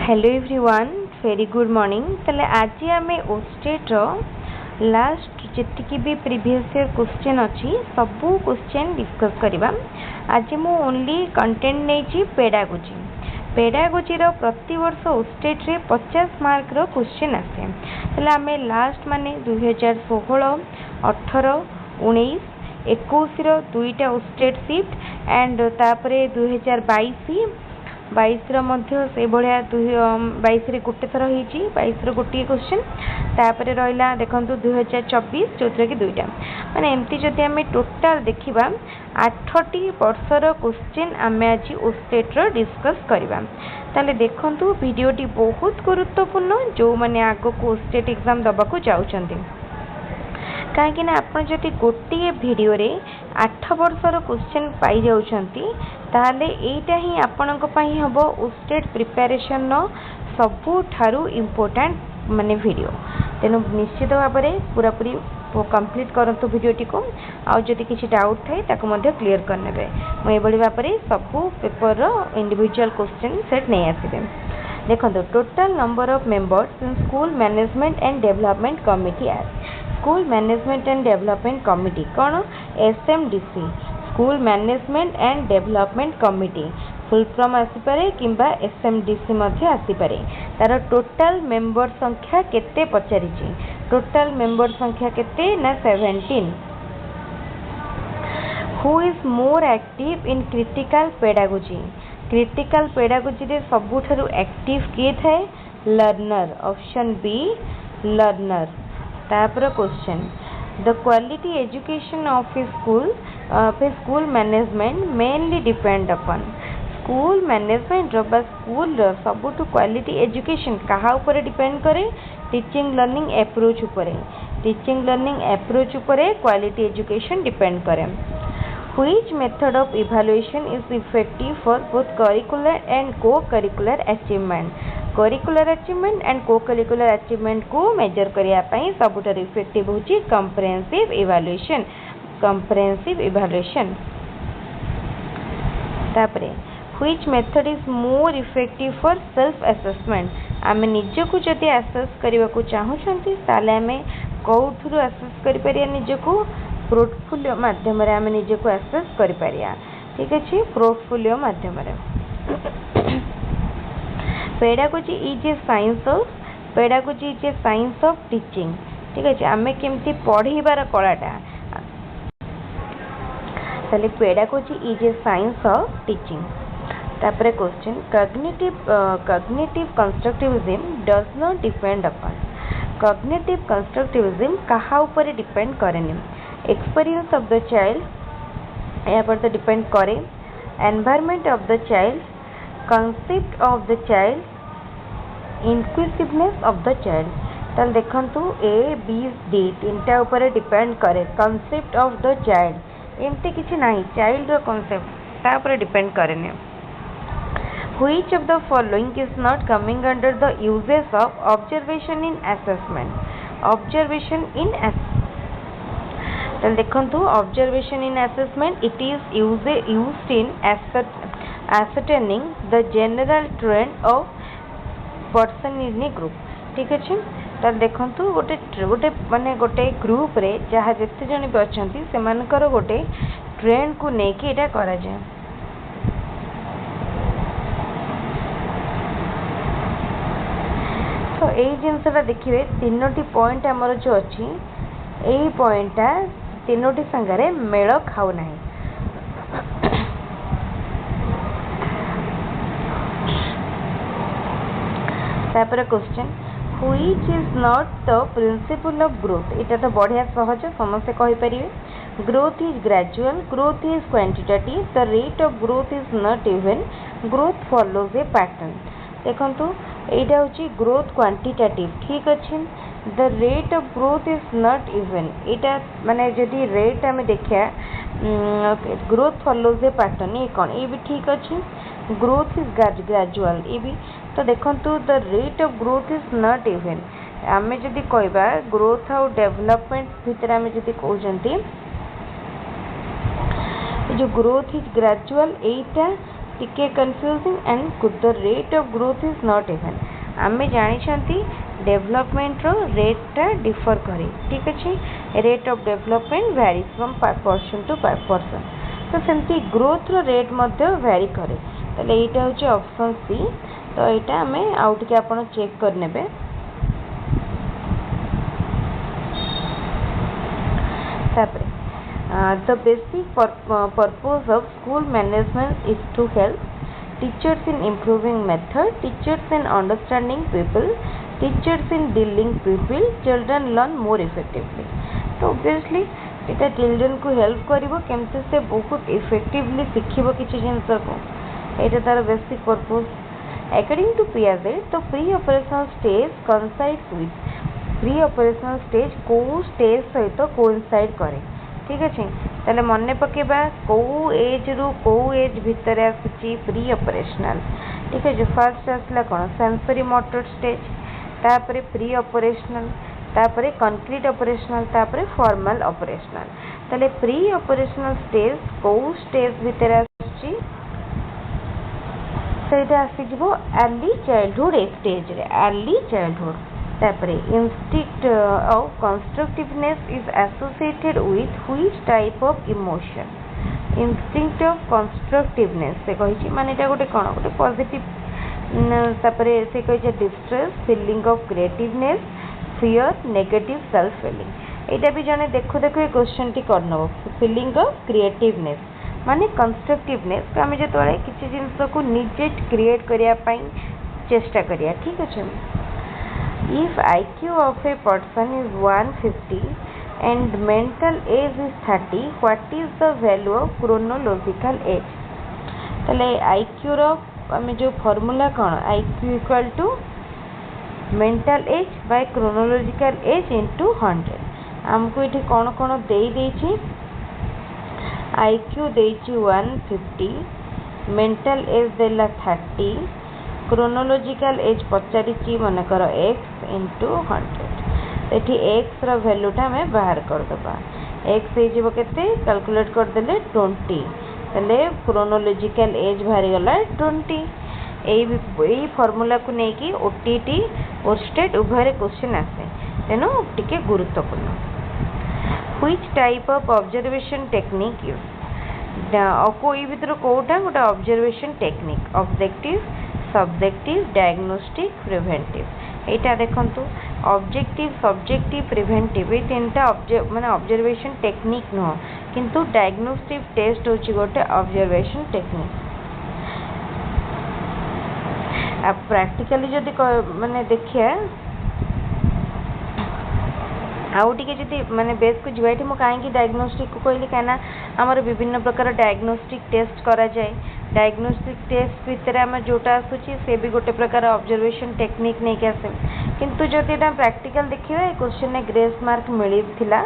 Hello everyone very good morning. तले आज आम ओस्टेट लास्ट जी भी प्रीवियस ईयर क्वेश्चन अच्छी सबू क्वेश्चन डिस्कस करवा। आज मु ओनली कंटेंट नहीं पेडागोजी पेडागोजी प्रति वर्ष ओस्टेट रे 50 मार्क रो क्वेश्चन आसे। तले आम लास्ट माने 2016 18 19 21 दुईटा ओस्टेट शिफ्ट एंड तापरे 2022 मध्य से भाया 22 गोटे थर हो 22 गोटे क्वेश्चन तापर रहा देखो 2024 जो कि दुईटा माने एमती जदि आम टोटाल देखा 8टी वर्षर क्वेश्चन आम आज ओस्टेट डिस्कस करवा। ताले देखंतु वीडियोटी बहुत गुरुत्वपूर्ण जो मैंने आग को ओस्टेट एग्जाम दबाकू जाउछंती कहीं आपन जदि गोटे वीडियो रे 8 वर्षर क्वेश्चन पाई जाउछंती ताले एटा ही आपनक पई हबो ओस्टेट प्रिपरेशन नो सबुठारु इम्पोर्टेंट माने वीडियो। तेनु निश्चित भाव में पूरा पूरी कंप्लीट करंतु वीडियोटी को आउ जदि किसी डाउट थाए ताको मध्ये क्लियर करनेबे। मैं एबडी भाव में सबु पेपर रो इंडिविजुअल क्वेश्चन सेट नहीं आसीबे। देखो total number of members in school management and development committee school management and development committee कौन SMDC school management and development committee full form आसीपारे किंबा एसएमडीसी मध्ये आसीपारे। तार टोटल मेंबर संख्या केते पचारिछि टोटल मेंबर संख्या केते ना 17। Who is more active in critical pedagogy रे सबुठारु एक्टिव किए थाए लर्नर ऑप्शन बी लर्नर। तापर question the quality education of A school management mainly depend upon school management बा स्कूल सबुठु क्वालिटी एजुकेशन कहा ऊपर डिपेंड करे टीचिंग लर्निंग अप्रोच ऊपर quality education depend करे। Which method of evaluation is effective for both curricular and co-curricular achievement? Curricular achievement and co-curricular achievement को measure करिया पई सबुठारु effective होची comprehensive evaluation। तापरे which method is more effective for self assessment? आमे निजको जदि assess करबा को चाहू छंती ताले आमे कोउथुरु असेस करि परिया निजको पोर्टफोलियो माध्यम रे आमे निजको असेस करि परिया। ठीक अछि पोर्टफोलियो माध्यम रे pedagogy is a science of teaching. ठीक अछि आमे केमती पढीबार कलाटा ताले pedagogy is a science of teaching. तापरे question cognitive constructivism does not depend upon cognitive constructivism कहा ऊपर डिपेंड करेनी एक्सपीरियंस ऑफ द चाइल्ड यहाँ पर तो डिपेंड करे environment of the child concept of the child inclusiveness of the child. ताल देखंतु ए बी डी तीनटा ऊपर डिपेंड करे कंसेप्ट ऑफ द चाइल्ड एमती किछि नाही चाइल्ड रो कंसेप्ट ता ऊपर डिपेंड करेनी। Which of the following is not coming under the uses of observation in assessment? देखो observation in assessment it is used in ascertaining the general trend of person in a group। ठीक अच्छे तो देखो गोटे माने गोटे group रे जहाँ जिते जन भी अच्छा से गोटे ट्रेंड को लेकिन एटा करा जाए। तो यही जिनसा देखिए तीनोटी पॉइंट आमर जो अच्छी यही पॉइंटा तीनोटी संगे मेल खाऊ नहीं। तापर question which is not the principle of growth. इटा तो बढ़िया सहज समस्ते कहि परिवे growth is gradual growth is quantitative the rate of growth is not even growth follows a pattern. देखंतु एटा होची ग्रोथ क्वांटिटेटिव। ठीक अछि the rate of growth is not even एटा माने जदि रेट आमे देखिया ग्रोथ फॉलोज ए पैटर्न ये कोन ये भी ठीक अछि ग्रोथ इज ग्रेजुअल ये भी। तो देखंतु the rate of growth is not even आमे जदि कहबा ग्रोथ और डेवलपमेंट भीतर आमे जदि कहउजंती जो ग्रोथ इज ग्रेजुअल एटा टिके confusing and the rate of growth is not even आमे जानी डेवलपमेंट रो रेटा डिफर करे ठीक अच्छे rate of development varies from person to person तो सेमती ग्रोथ रो रेट वैरी करे ताले एटा होचे ऑप्शन सी तो यहाँ आम आउ टे आप चेक करने the basic purpose of school management is to help teachers in improving method teachers in understanding people teachers in dealing people children learn more effectively तो ऑब्वियसली यहाँ चिल्ड्रन को हेल्प करिवो केमते से बहुत इफेक्टिवली शिखिबो किछि जिंस को एटा तार basic purpose according to Piaget तो pre operational stage coincides with pre operational stage को स्टेज सहित कोइंसाइड करे ठीक अच्छे ताले मन पकेबा को एज रु को एज भितर आसुची प्री ऑपरेशनल ठीक है जो फर्स्ट आसला कौन सेंसरी मोटर स्टेज तापरे प्री ऑपरेशनल तापरे कंक्रीट ऑपरेशनल तापरे फॉर्मल ऑपरेशनल ताले प्री ऑपरेशनल स्टेज को स्टेज भितर आसुची सेटा आसीजिवो अर्ली चाइल्डहुड स्टेज रे अर्ली चाइल्डहुड तापरे instinct of constructiveness is associated with which type of emotion instinct of constructiveness से कहिछि माने एटा गोटे कोन गोटे पॉजिटिव तापरे से कहिछि distress feeling of creativeness fear negative self feeling एटा भी जने देखो देखो ए क्वेश्चन टी करनबो फीलिंग ऑफ क्रिएटिवनेस माने कंस्ट्रक्टिवनेस आम जो किसी जिनस को निजे क्रिएट करने चेष्टा करिया ठीक अच्छे if IQ of a person is 150 and mental age is 30 what is the value of chronological age तले IQ रो आम जो फॉर्मूला कौन IQ equal to mental age by chronological age into 100 आमको ये कौन कौन दे IQ देची 150 मेंटल एज देला 30 क्रोनोलॉजिकल एज पचारिची मनकर x इंटू 100 एटी x रो वैल्यूटा हमें बाहर करदबा x हे जीवो केते कैलकुलेट कर देले 20 तले क्रोनोलॉजिकल एज बाहर गला 20 एई फार्मूला को नेकी OTT ओस्टेट उभय क्वेश्चन आसे तेनो टिके गुरुत्वपूर्ण which type of observation technique use कोई भीतर कोटा गोटे observation technique objective subjective diagnostic preventive एटा देखंतु ऑब्जेक्टिव सब्जेक्टिव प्रिवेंटिव ए तीनटा माने ऑब्जर्वेशन टेक्निक न किंतु डायग्नोस्टिक टेस्ट होची गोटे ऑब्जर्वेशन टेक्निक अब प्रैक्टिकली जदि माने देखिए आउ टिके जदि माने बेस को जीवाइटी मु काहे डायग्नोस्टिक को कहली कहना आमर विभिन्न प्रकार डायग्नोस्टिक टेस्ट करा जाए डायग्नोस्टिक टेस्ट भितर आम जोटा आसूची से भी गोटे प्रकार ऑब्जर्वेशन टेक्निक नहीं के आसे किंतु जदि एटा प्रैक्टिकल देखिबा ए क्वेश्चन ने ग्रेस मार्क मिलिथिला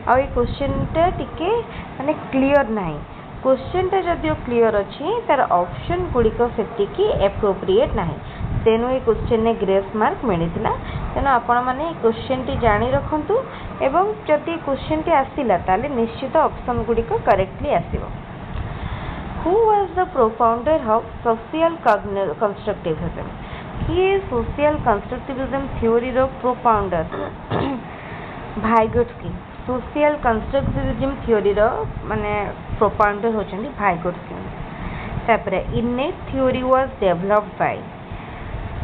आ ए क्वेश्चन टा टिके माने क्लियर नाही क्वेश्चन टा जदि क्लियर अछि तार ऑप्शन गुड़िक सेतिकी एप्रोप्रिएट नाही तेणु ये क्वेश्चन ने ग्रेस मार्क मिलता तेणु आपण मैंने क्वेश्चन टी जानी रखु एवं जदि क्वेश्चन टी आसला ताले निश्चित ऑप्शन गुड़िक करेक्टली आसीबो who was the propounder of social constructivism किए सोशल कंस्ट्रक्टिविज्म थ्योरी रो propounder Vygotsky social constructivism theory रो माने प्रोफाउंडर होचंदी भाइगोट्स्की तापरे innate theory was developed by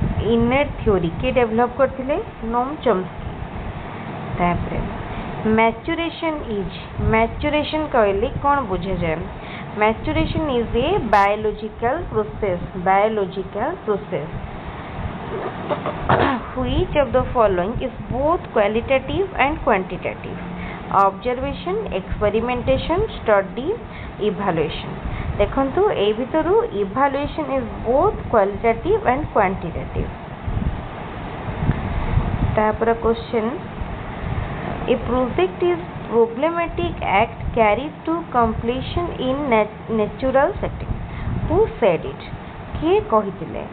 innate theory के डेवलप करथिले नोम चॉम्स्की तापरे मैच्यूरेशन कहले कौन बुझे जाए maturation is a biological process which of the following is both qualitative and quantitative observation experimentation study evaluation देखंतु ए भितरु evaluation is both qualitative and quantitative तापर question a project is problematic act carried to completion in natural setting who said it किए कहिथिले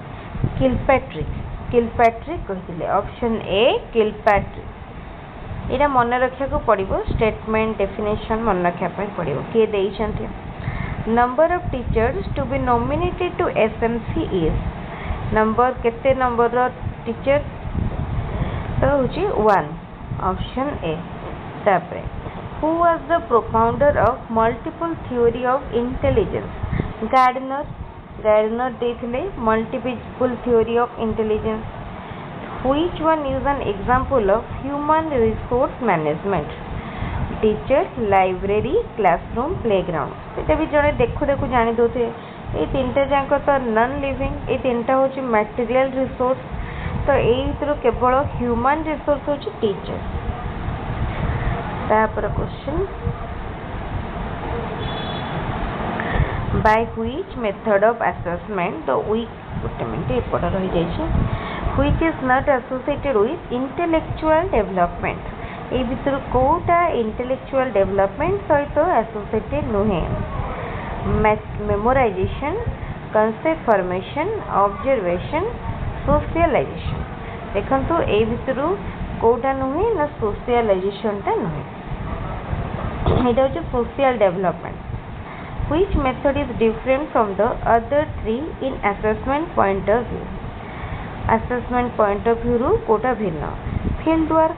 Kilpatrick कहिथिले option A Kilpatrick एटा मन रखा को पड़िबो स्टेटमेंट डेफिनेशन मन रखा पय पड़िबो के देइछन्ते number of teachers to be nominated to SMC is number केते number रो teacher तो होची 1 option A तापरे who was the propounder of multiple theory of intelligence Gardner देथिले multiple theory of intelligence which one is an example of human resource management teacher library classroom playground एटा भी जने देखु देखु जानि दोथे ए तीनटा जांक तो नॉन लिविंग ए तीनटा होची मटेरियल रिसोर्स तो एई भितर केवल ह्यूमन रिसोर्स होची टीचर तापर question by which method of assessment the weak statement एपट रही जाइछे which is not associated with intellectual development ए भितर कोटा intellectual development सहित associated नुहे memorization concept formation observation socialization देखंतु ए भितर कोटा नुहे ना socialization ता नुहे एटा होचे social development which method is different from the other three in assessment point of view assessment point of view रू कोटा भिन्न field work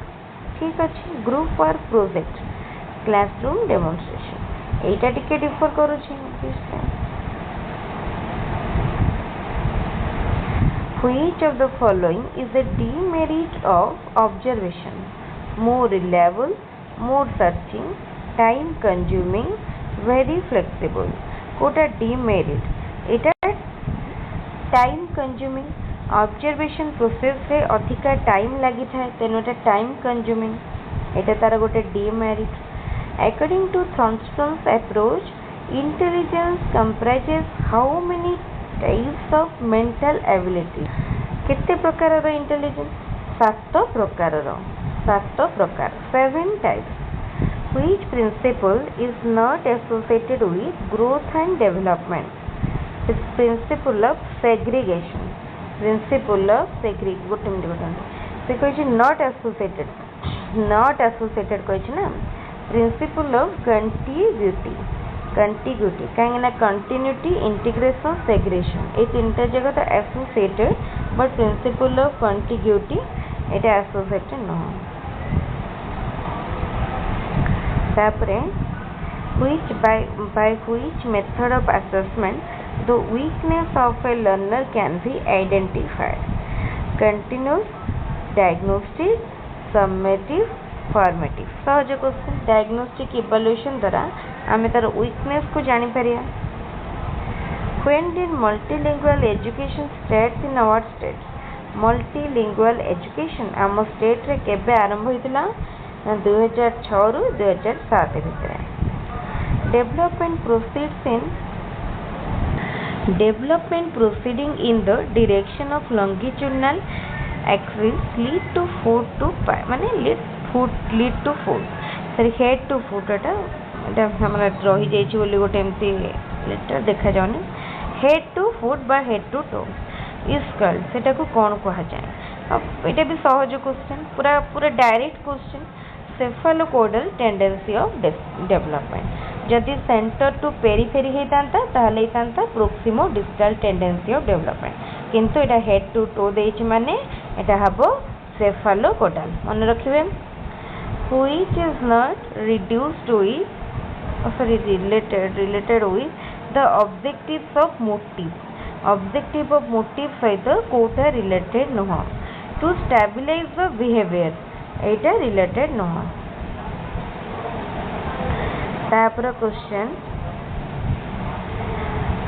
ठीक अच्छे group work project classroom demonstration एटा टिके डिफर करूची which of the following is a demerit of observation more reliable more searching time consuming very flexible कोटा demerit एटा time consuming observation process रे अधिका टाइम लगी थाए तेनोटा टाइम कंज्यूमिंग एटा तार गोटे demerit according to Thomson's approach intelligence comprises how many types of mental ability केते प्रकार रो इंटेलिजेंस 7 प्रकार 7 types which principle is not associated with growth and development it's principle of segregation principle of segregation से कहिछि not associated कहिछि ना principle of contiguity काहे ना continuity integration segregation ए तीनटा जगह तो associated but principle of contiguity Etah associated न तापरे which by which method of assessment the weakness of a learner can be identified continuous diagnostic summative formative सहज question diagnostic evaluation द्वारा आमे तार weakness को जानि परिया when did multilingual education starts in our state multilingual education आम state रे केबे आरंभ होइतिला 2006 रु 2007 भितर development proceeding in the direction of longitudinal axis lead to foot to माने lead to foot sorry head to foot एटा हमरा रही जाइछि बोली गोटे एमती लेटर देखा जाउनी head to foot बा head to toe is called सेटा को कोन कहा जाय अब एटा भी सहज क्वेश्चन पूरा direct question cephalocaudal tendency of development जदि सेंटर टू पेरिफेरी हेतांता ताहले हेतांता प्रोक्सिमो डिस्टल टेंडेंसी ऑफ डेवलपमेंट किंतु एटा हेड टू टो देछि माने एटा हबो सेफालोकोडाल मन रखिबे which is not reduced with related with the objectives of motive सहित कोटा रिलेटेड नह टू स्टेबलाइज द बिहेवियर एटा रिलेटेड नह तापर question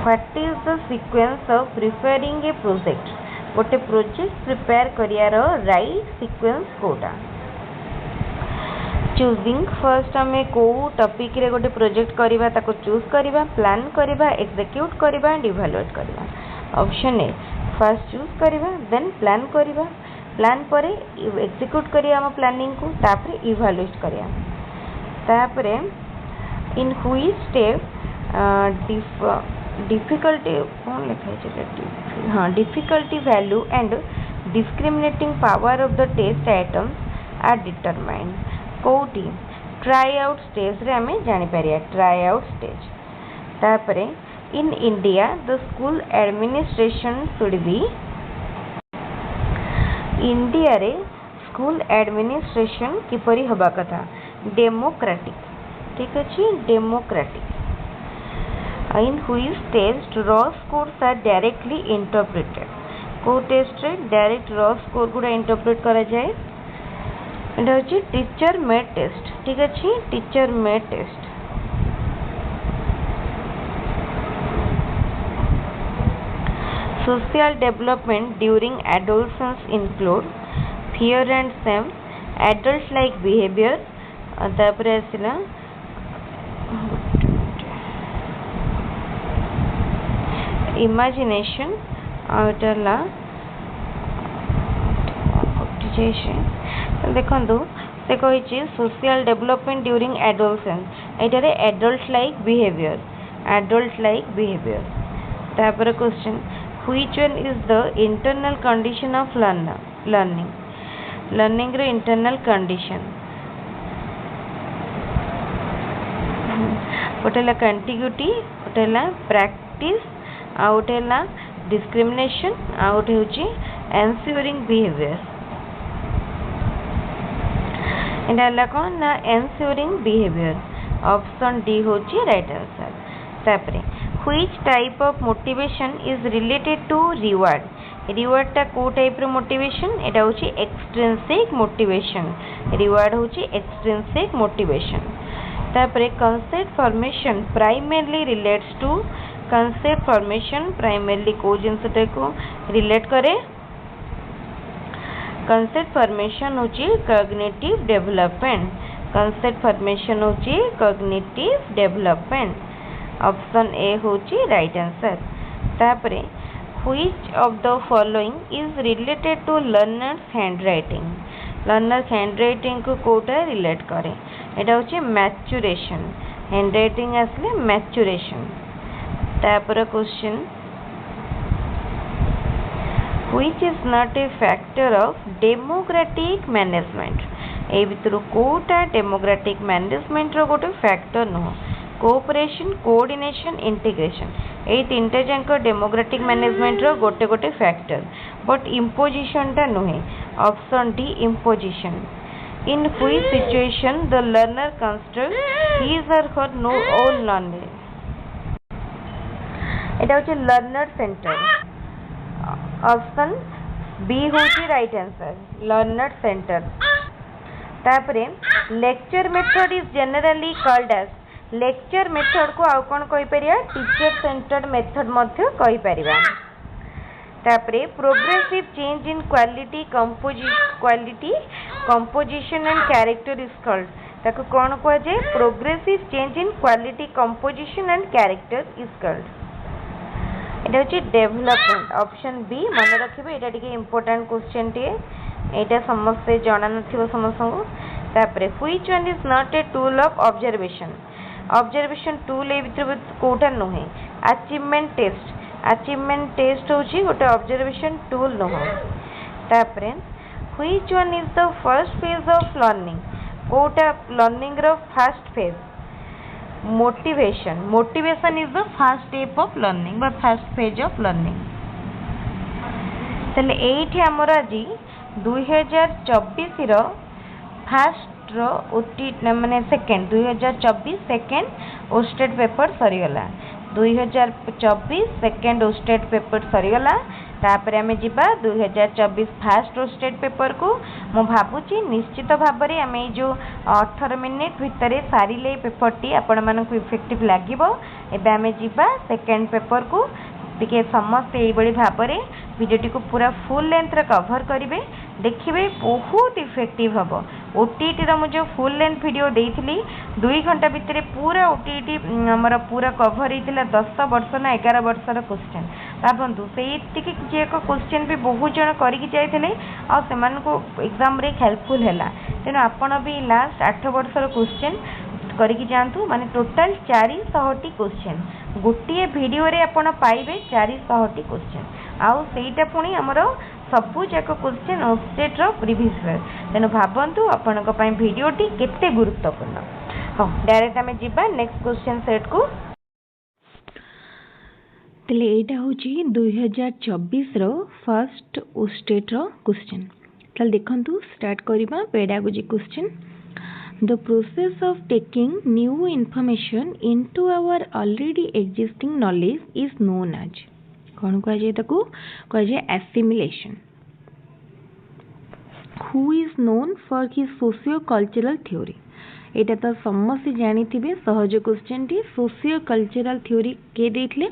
what is the sequence of preparing a project गोटे प्रोजेक्ट प्रिपेयर करियार राइट सीक्वेंस कोटा चूजिंग फर्स्ट हमें को टॉपिक रे गोटे प्रोजेक्ट करिबा ताको चूज करिबा प्लान करिबा एग्जीक्यूट करिबा एंड इवैल्यूएट करिबा ऑप्शन ए फर्स्ट चूज करिबा देन प्लान करिबा प्लान परे एग्जीक्यूट करिया हम प्लानिंग को तापर इवैल्यूएट करिया तापर in which step difficulty कौन लिखा है हाँ difficulty value and discriminating power of the test items are determined कोटी try out stage रे हमें जानी परिया try out stage तापरे in India the school administration should be India रे स्कूल एडमिनिस्ट्रेशन किपरि हबा कथा डेमोक्रेटिक ठीक अछि democratic in which test raw scores are directly interpreted को टेस्ट रे डायरेक्ट रॉ स्कोर गुडा इंटरप्रेट करा जाए एटा होची टीचर मेड टेस्ट ठीक अछि teacher made test social development during adolescence include fear and same adult like behaviour तापरे आसिला इमेजिनेशन आउटला देखो से कही सोशल डेवलपमेंट ड्यूरिंग एडोलसेंस एटारे एडल्ट लाइक बिहेवियर तापर question which one is the internal condition of learning रे internal condition गोटेला कंटिग्यूटी गोटेला प्रैक्टिस आउटेला डिस्क्रिमिनेशन आउट होची एन्श्योरिंग बिहेवियर एंडला कौन ना एन्श्योरिंग बिहेवियर ऑप्शन डी होची राइट आंसर तापरे which type of motivation is related to reward टा को टाइप रो मोटिवेशन एटा होची एक्सट्रिंसिक मोटिवेशन रिवार्ड होची एक्सट्रिंसिक मोटिवेशन तापरे concept formation primarily relates to concept formation primarily को जिनसटा को रिलेट करे कंसेप्ट फॉर्मेशन होची कॉग्निटिव डेवलपमेंट कंसेप्ट फॉर्मेशन होची कॉग्निटिव डेवलपमेंट ऑप्शन ए होची राइट आंसर तापरे which of the following is related to learners handwriting को कोटा रिलेट करे एटा होची मैच्योरेशन हैंडराइटिंग असले मैच्योरेशन तापर question which is not a factor of democratic management ए भितर कोटा डेमोक्रेटिक मैनेजमेंट रो गोटे फैक्टर नो कोऑपरेशन कोऑर्डिनेशन इंटीग्रेशन ए तीनटा जांक डेमोक्रेटिक मैनेजमेंट रो गोटे गोटे फैक्टर बट इम्पोजिशन टा नुहे option D imposition in which situation the learner construct his or her no own knowledge एटा होची लर्नर सेंटर ऑप्शन बी होची राइट आंसर लर्नर सेंटर तापरे lecture method is generally called as lecture method को आउ कोन कहि परिया teacher centred method मध्ये कहि परिबा तापरे progressive change in quality composition and character is called ताको कोन को जे progressive change in quality composition and character is called एटा होची डेवलपमेंट ऑप्शन बी मन रखिबे एटा टिके इंपोर्टेंट क्वेश्चन टे एटा समस्त जाना नथिबो समस्त को तापरे which one is not a tool of observation tool ए भितर कोटा नहे अचीवमेंट टेस्ट होची गोटे ऑब्जर्वेशन टूल नहो तापरे which one is the first phase of learning कोटा लर्निंग रो first phase motivation is the first step of learning but first phase of learning तले एठी हमर आज 2024 रो फर्स्ट रो ओटी माने सेकंड 2024 सेकंड ओस्टेट पेपर सरी गला 2024 सेकंड ओस्टेट पेपर सरी गला तापर आमे जिबा 2024 फर्स्ट स्टेट पेपर को मु भाबुची निश्चित भाव में आम जो 18 मिनिट भितर सारे पेपर टी आपण मानक इफेक्टिव लागिबो एबे आमे जिबा सेकंड पेपर को टिके समस्त एबडी भाव में वीडियोटी को पूरा फुल लेंथ रे कवर करिवे देखिए बहुत इफेक्टिव हम ओटीटी रो जो फुल लेंथ वीडियो देइथिली 2 घंटा भितर पूरा ओटीटी हमर पूरा कवर होइतिला 10 वर्ष ना 11 वर्ष रो क्वेश्चन भाबंतु सेति जे को क्वेश्चन भी बहुत जन करिक जाइथिले आ सेमान को एग्जाम रे हेल्पफुल हैला तेनो आपण भी लास्ट 8 वर्ष रो क्वेश्चन करिक जानतु माने टोटल 400 टी क्वेश्चन गोटे वीडियो रे आपण पाइबे 400 टी क्वेश्चन आउ सेटा पुणी हमर सबू जाक क्वेश्चन ओस्टेट रो प्रीवियस ईयर तेनु भाबंतु आपनक पई वीडियोटी केते गुरुत्वपूर्ण। हां डायरेक्ट हमें जिबा नेक्स्ट क्वेश्चन सेट को। तेले एटा होची 2024 रो फर्स्ट ओस्टेट रो क्वेश्चन। चल देखंतु स्टार्ट करिबा pedagogy question. The process of taking new information into our already existing knowledge is known as कौन कह जाए ताको कह जाए assimilation. Who is known for his socio-cultural theory? एटा तो समस्त जानी थिबे सहज क्वेश्चन टी सोशियो-कल्चरल थ्योरी के देथिले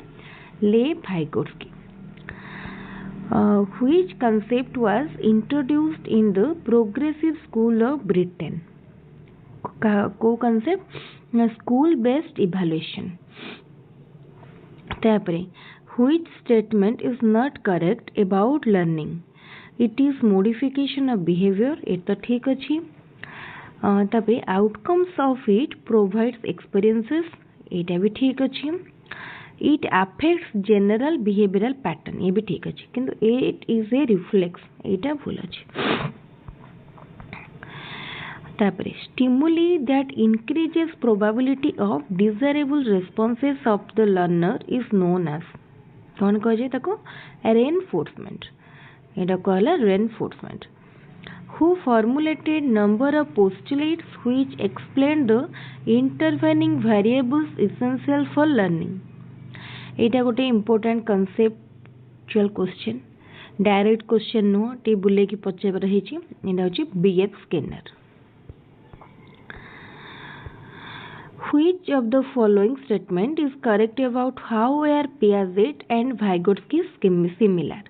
ले भाइगोट्स्की. Which concept was introduced in the progressive school of Britain? को concept school based evaluation. तापरे which statement is not correct about learning? It is modification of behavior. ये तो ठीक अच्छी. तापरे outcomes of it provides experiences. ये भी ठीक अच्छी. It affects general behavioral pattern. ये भी ठीक अच्छी. किंतु it is a reflex. ये भूल अच्छी. तापरे stimuli that increases probability of desirable responses of the learner is known as कौन कह जाए ताको reinforcement. एटा कहला reinforcement. Who formulated number of postulates which explain the intervening variables essential for learning? एटा गोटे important conceptual question. Direct question नो टी बुले की पचार रही एटा होची B.F. Skinner. Which of the following statement is correct about how are Piaget and Vygotsky similar?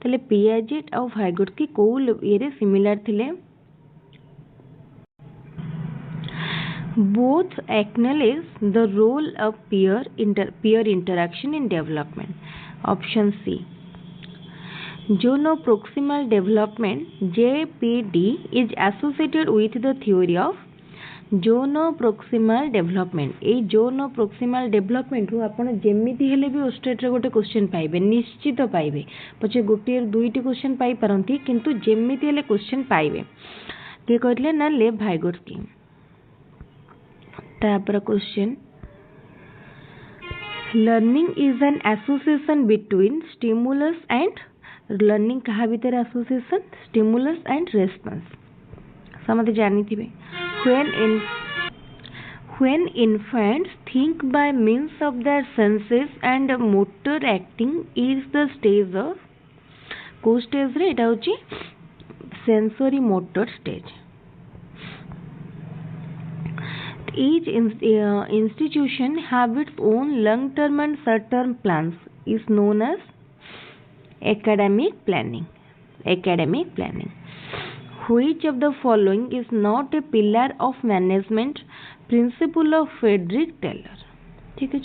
तले Piaget और Vygotsky को ये similar थिले. Both acknowledge the role of peer interaction in development. Option C. Zono-proximal development (JPD) is associated with the theory of zone of proximal development. ए zone of proximal development रु आपण जेमिति हेले भी ओस्टेट रे गोटे क्वेश्चन पाइबे, निश्चित पाइबे. पछे गोटे दुईटी क्वेश्चन पाई परंती किंतु जेमिति हेले क्वेश्चन पाइबे. के कहले ना ले भाइगोट्स्की. तापर question learning is an association between stimulus and learning कहा भीतर एसोसिएशन स्टिमुलस एंड रेस्पॉन्स. समझ जानी थिबे. When infants think by means of their senses and motor acting is the stage of को stage रे एटा होची sensory motor stage. Each institution have its own long term and short term plans is known as academic planning. Academic planning. Which of the following is not a pillar of management principle of Frederick Taylor? ठीक है.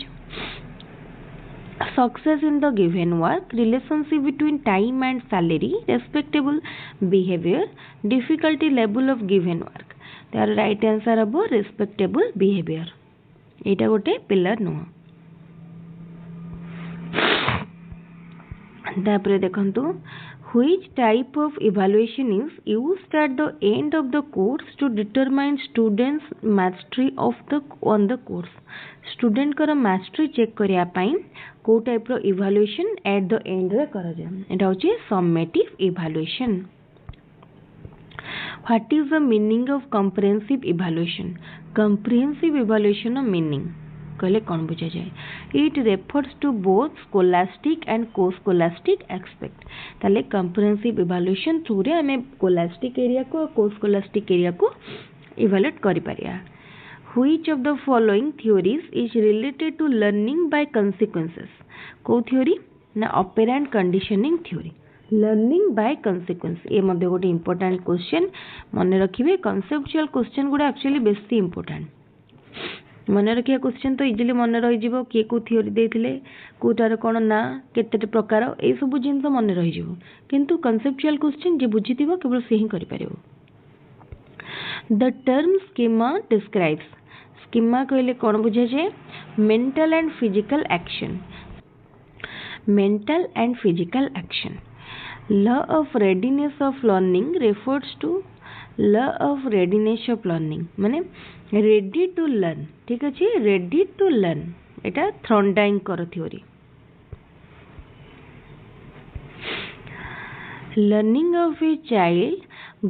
Success in the given work, relationship between time and salary, respectable behavior, difficulty level of given work. Their right answer अब respectable behavior. एटा गोटे pillar नुह. तापरे देखंतु which type of evaluation is used at the end of the course to determine students mastery of the on the course. Student कर mastery check करिया पाई को type row evaluation at the end रे करा जाय. एटा होची summative evaluation. What is the meaning of comprehensive evaluation? Comprehensive evaluation of meaning कहले कौन बुझा जाए. It refers to both scholastic and co-scholastic aspect. ताले comprehensive evaluation थ्रू रे हमें scholastic area को और co-scholastic area को evaluate करि परिया. Which of the following theories is related to learning by consequences? को theory ना operant conditioning theory. Learning by consequence ये मध्ये गोटे important question मने रखिबे. conceptual question गुडा actually बेसी important. मन रखिया क्वेश्चन तो इजिली मन रही जीवो किए को थ्योरी देथिले कोटार कोन ना केते प्रकार ए सब जिंस मन रही जीवो. किंतु conceptual question जे बुझितिबो केवल से ही करि परिबो. The term schema describes. schema कहले कोन बुझे जे mental and physical action. Mental and physical action. Law of readiness of learning refers to law of readiness of learning माने ready to learn. ठीक अच्छे ready to learn एटा थ्रॉन्डाइंग कर theory. Learning of a child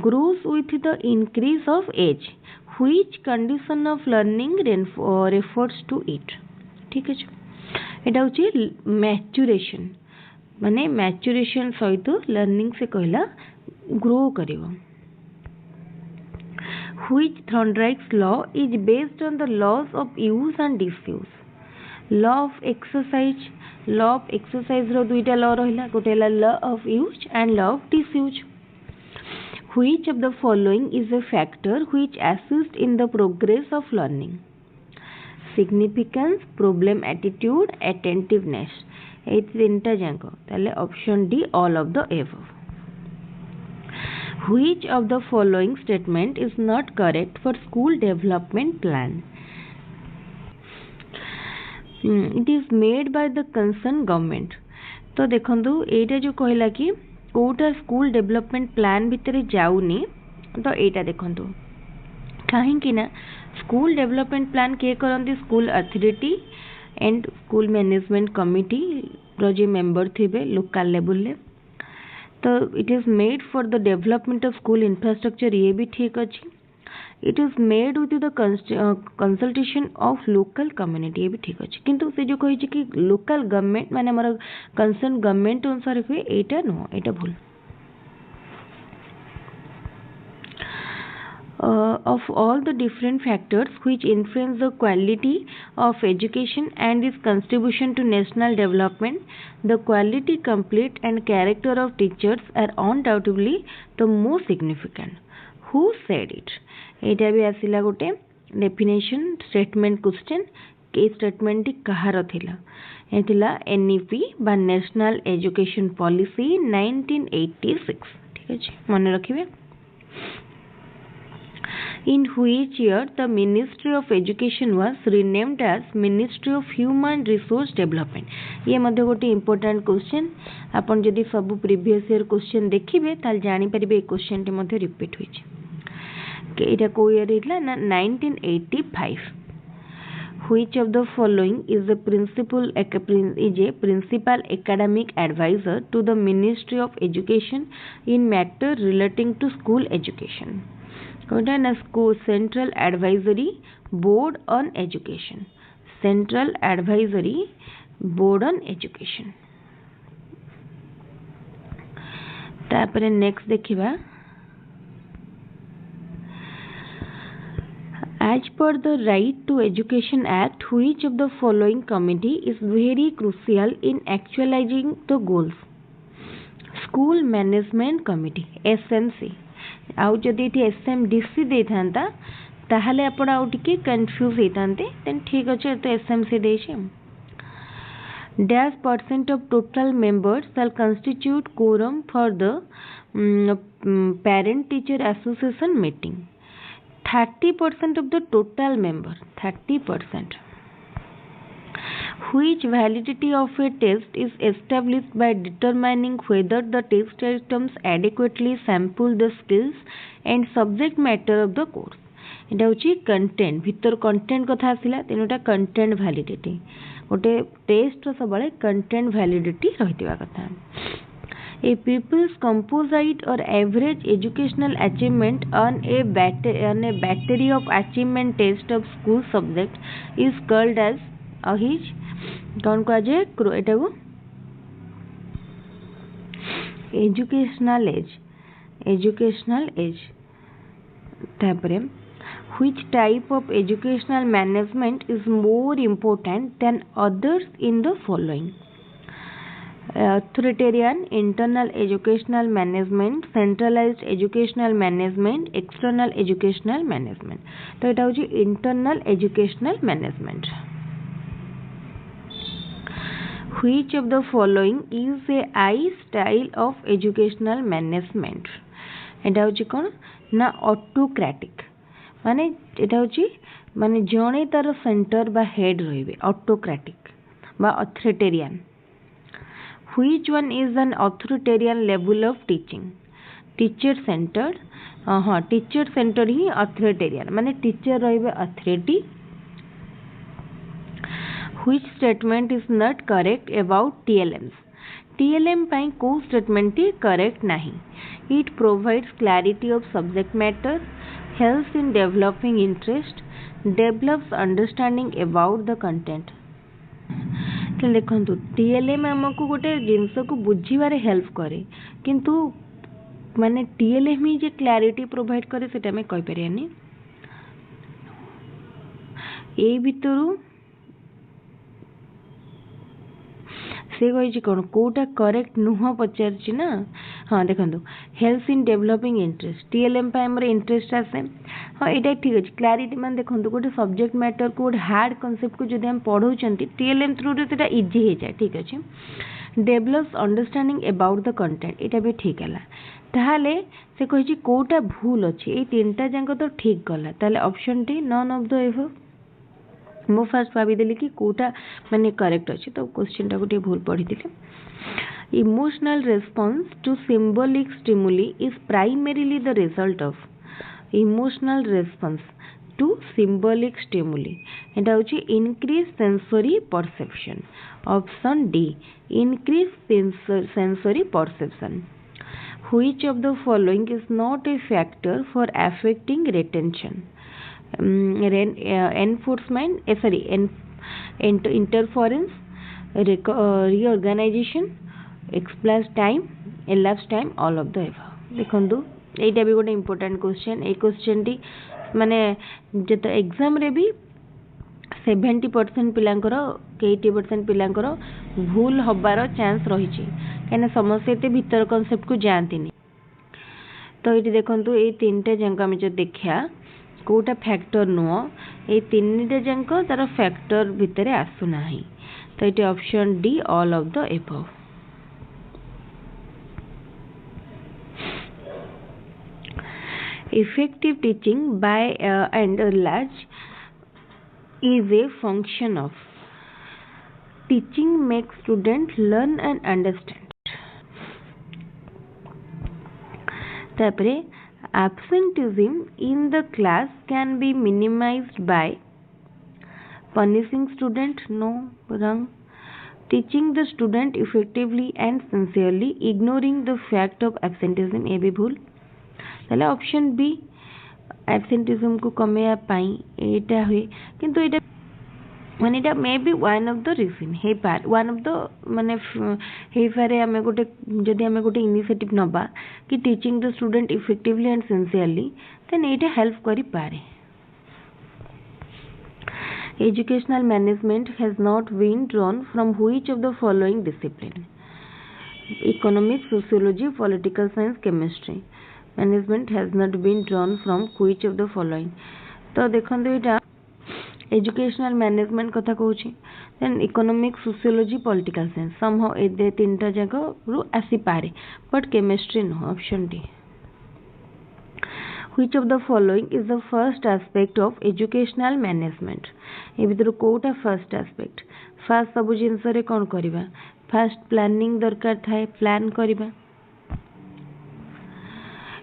grows with the increase of age. Which condition of learning refers to it? ठीक है एटा हूँ maturation माने maturation सहित learning से कहला grow करिवो. Which Thorndike's law is based on the laws of use and disuse? Law of exercise रो दुईटा law रहिला गोटे हला law of use and law of disuse. Which of the following is a factor which assists in the progress of learning? Significance, problem attitude, attentiveness. ये तीनटा जांको ताले option D all of the above. Which of the following statement is not correct for school development plan? It is made by the concerned government. तो देखंतु एटा जो कहला कि Kota school development plan भितर जाऊनी तो एटा देखंतु कहीं ना स्कूल डेवलपमेंट प्लान किए करती school authority and school management committee रो जे मेंबर थिबे लोकल लेवल ले. तो it is made for the development of school infrastructure ये भी ठीक अच्छी. It is made with the consultation of local community ये भी ठीक अच्छे. किंतु से जो कही कि लोकल गवर्नमेंट माने हमर कंसर्न गवर्नमेंट अनुसार हुए एटा नो एटा भूल. Of all the different factors which influence the quality of education and its contribution to national development, the quality, complete and character of teachers are undoubtedly the most significant. Who said it? एटा भी आसिला गोटे definition statement question के statement कहार थिला एथिला NEP बा national education policy 1986. ठीक अछि मन रखिबे. In which year the Ministry of Education was renamed as Ministry of Human Resource Development? ये मध्य गोटे इम्पोर्टेंट क्वेश्चन. आपन जदि सब प्रीवियस ईयर क्वेश्चन देखिबे ताल जानि परिबे क्वेश्चन टे मध्य रिपीट होइछ. के एटा को ईयर हितला ना 1985. Which of the following is a principal academic advisor to the Ministry of Education in matter relating to school education? Kota ना school central advisory board on education. Central advisory board on education. तापरे next देखिबा. As per the Right to Education Act, which of the following committee is very crucial in actualizing the goals? School Management Committee SMC. आउ जदि ये SMDC दे थांता ताहले आपण आउ टिके confuse हेतांते. Then ठीक अछि तो SMC देछे. Dash % of total members shall constitute quorum for the parent teacher association meeting. 30% of the total member. 30%. Which validity of a test is established by determining whether the test items adequately sample the skills and subject matter of the course? एटा होची content भीतर content कथा आसिला तेनोटा content validity. गोटे test सबले content validity रहितबा कथा. A pupil's composite or average educational achievement on a battery of achievement test of school subject is called as his कौन को आज एटा को educational age. तापरे which type of educational management is more important than others in the following? Authoritarian, internal educational management, centralized educational management, external educational management. तो एटा होची internal educational management. Which of the following is a I style of educational management? एटा होची कोन ना autocratic. माने एटा होची माने जणे तार सेंटर बा हेड रहिबे autocratic बा authoritarian. Which one is an authoritarian level of teaching? Teacher centered. हाँ टीचर सेंटर ही authoritarian माने टीचर रहिबे authority. Which statement is not correct about TLMs? TLM ପାଇଁ କୋଉ statement ଟି correct ନାହିଁ? It provides clarity of subject matter, helps in developing interest, develops understanding about the content. तो देखंतु TLM हमको गोटे जिंस को बुझीबारे हेल्प करे किंतु माने TLM ही जे क्लैरिटी प्रोवाइड करे सेटा में कहि परियानी ए भितरु से कही कौन कोटा करेक्ट नुह पचार ना हाँ देखो helps in developing interest TLM पर इंटरेस्ट आसे हाँ यहाँ ठीक अच्छे क्लारिटी मान देखो गोटे सब्जेक्ट मैटर को गोटे हार्ड कनसेप्ट को जब हम पढ़ाऊँ TLM थ्रू रे इजी हो जाए ठीक अच्छे develops understanding about the content यहाँ भी ठीक है ताहले से कही कोटा भूल अच्छे ये तीन टा जाक तो ठीक गला ताहले ऑप्शन टी नन ऑफ द एबव मो फास्ट भावीदेली कि कोटा माने करेक्ट अच्छे तो क्वेश्चन टाक भूल पढ़ी emotional response to symbolic stimuli is primarily the result of emotional response to symbolic stimuli एटा होची increase sensory perception option D increase sensory perception which of the following is not a factor for affecting retention enforcement interference reorganization elapsed time all of the above देखंतु एटा भी गोटे important question ए question T माने जत exam रे भी 70% पिलांकर 80% पिलांकर भूल हबार chance रही कहीं समस्या एत भीतर कनसेप्ट को जाती तो ये देखो ये तीन टा जाक आम जो देखा कोटा फैक्टर नुह ये तीन टा जाक तार फैक्टर भितर आसुना तो ये option D all of the above effective teaching by and large is a function of teaching makes student learn and understand तापरे absenteeism in the class can be minimized by punishing student no wrong teaching the student effectively and sincerely ignoring the fact of absenteeism ए भी भूल ताले option B absenteeism को कमेया पाई एटा हुए किंतु एटा माने एटा may be one of the reason हे पार वन ऑफ द माने हे पारे हमें गोटे जदि हमें गोटे इनिशिएटिव नबा कि teaching the student effectively and sincerely then एटा हेल्प करि पारे educational management has not been drawn from which of the following discipline economics sociology political science chemistry management has not been drawn from which of the following तो देखो यहाँ educational management कथा कहूँ then economics sociology political science somehow ए तीन टा जाक रु आसी पारे बट केमिस्ट्री नुह option D which of the following is the first aspect of educational management ए भीतर कोटा फर्स्ट एस्पेक्ट फास्ट सब जिनस रे कौन करबा फास्ट प्लानिंग दरकार थाए प्लान करबा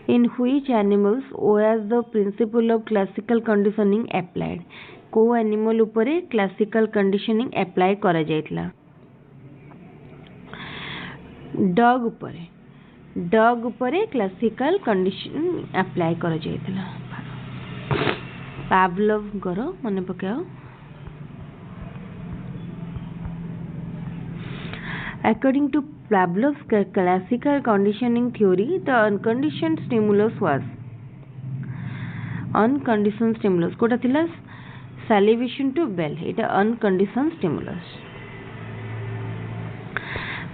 in which animals was the principle of classical conditioning applied को एनिमल उपरे क्लासिकल कंडीशनिंग अप्लाई करा जायतला डॉग उपरे क्लासिकल कंडीशनिंग अप्लाई करा जायतला पावलोव करो मने पकाओ According to Pavlov's classical conditioning theory, the unconditioned stimulus was unconditioned stimulus. Kota थिला salivation to bell. It unconditioned stimulus.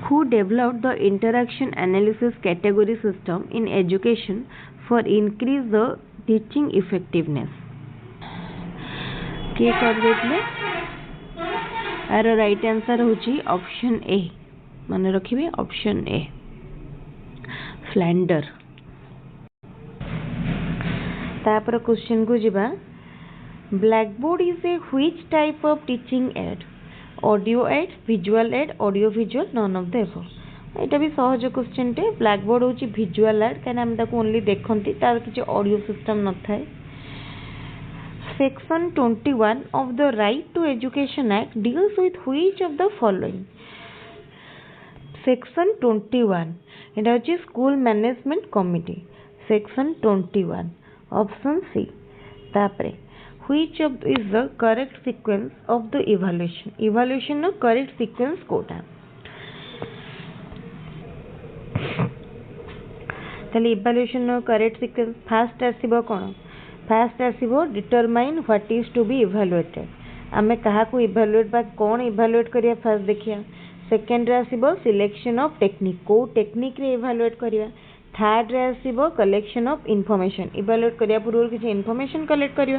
Who developed the interaction analysis category system in education for increase the teaching effectiveness? के कर देतले? आरो right answer होची option A माने रखिबे option A Flanders तापर question को जिबा black board is a which type of teaching aid audio aid visual aid audio visual none of the above एटा भी सहज क्वेश्चन टे ब्लैक बोर्ड होची विजुअल एड काना हम ताको ओनली देखंती तार किछ ऑडियो सिस्टम न थाए Section 21 of the Right to Education Act deals with which of the following? Section 21 एटा होची school management committee section 21 option C तापरे which of is the correct sequence of the evaluation नो correct sequence कोटा ताले evaluation नो correct sequence first आसीबो कोन first आसीबो determine what is to be evaluated आमे कहा को इवैल्यूएट बा कोन इवैल्यूएट करिया फास्ट देखिया सेकेंड रे आसीबो सिलेक्शन ऑफ टेक्निक को टेक्निक रे इवैल्यूएट करिया थर्ड रे आसीबो कलेक्शन ऑफ इंफॉर्मेशन इवैल्यूएट करिया पूर्व किछि इंफॉर्मेशन कलेक्ट करियो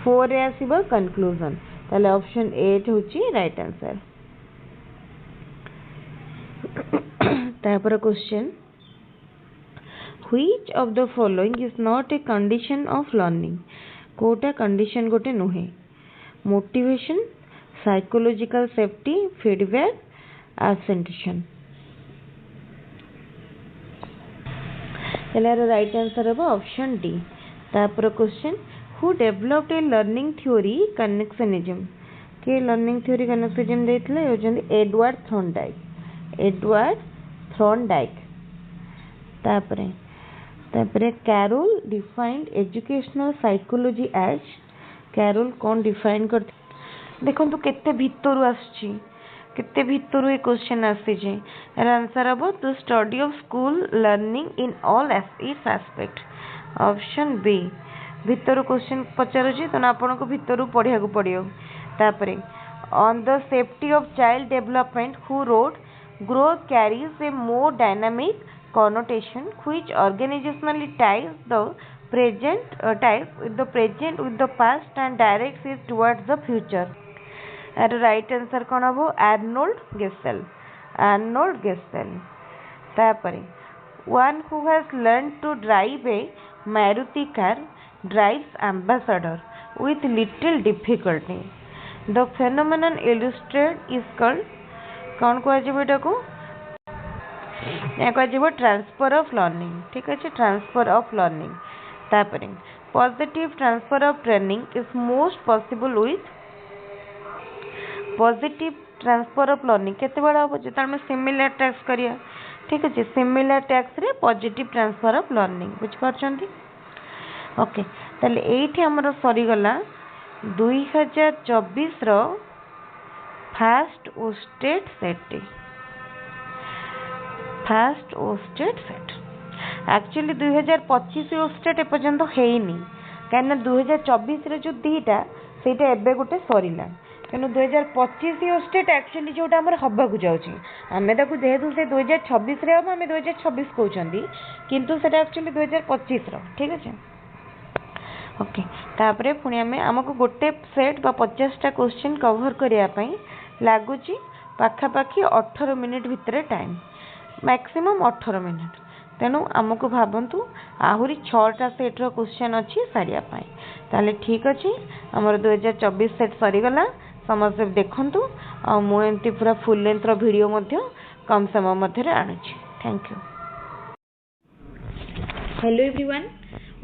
फोर रे आसीबो कंक्लूजन ताले ऑप्शन 8 होची राइट आंसर तापर question which of the following is not a condition of learning कोटा कंडीशन गोटे नुहे motivation psychological safety feedback absenteeism एलार राइट आंसर है ऑप्शन डी तापर question who developed a learning theory connectionism के learning theory connectionism देथिले होजंदी Edward Thorndike तापरे Carroll defined educational psychology as Carroll कौन डिफाइन करते देखो तो केते भीतर आछी केते भीतर ये क्वेश्चन आसी जे आंसर हम to study of school learning in all its aspect option B भीतर क्वेश्चन पचारू छी तो आपन को भीतर पढ़िया को पड़ियो तापरे on the safety of child development who road growth carries a more dynamic connotation which organizationally ties the present with the past and directs it towards the future and right answer कौन हम Arnold Gesell तापरे one who has learned to drive a Maruti car drives ambassador with little difficulty the phenomenon illustrated is called कौन को transfer of learning ठीक अच्छे transfer of learning तापरे positive transfer of training is most possible with positive transfer of learning केते बड़ा हो जेता हम सिमिलर टैक्स करिया ठीक अच्छे सिमिलर टैक्स रे पॉजिटिव ट्रांसफर ऑफ लर्निंग बुझ पारछंती ओके ताले एठी हमर सरी गला 2024 रो फर्स्ट ओस्टेट सेट एक्चुअली 2025 ओस्टेट एपर्यंत हेनी कहीं 2024 रे जो दीटा सेटा एबे गोटे सरीला तेणु 2025 ओस्टेट एक्चुअली जोटा हमर हबाकू जाउची आमे ताकू जेहेतु से 2026 रे हम आमे 2026 कहउचंदी किंतु सेटा एक्चुअली 2025 रो ठीक अछि ओके तापरे पुणी आमे हमको गोटे सेट बा 50 टा क्वेश्चन कवर करिया पई लागुची पाखा पाखी 18 मिनिट भितरे टाइम मैक्सिमम 18 मिनिट तेणु आमको भावतु आहरी 6टा सेट्र क्वेश्चन अच्छी सारिया ताले ठीक अच्छे आमर 2024 सेट सरीगला समस्त देखु मुझे पूरा फुल लेंथर वीडियो कम समय मध्य आणुची thank you hello everyone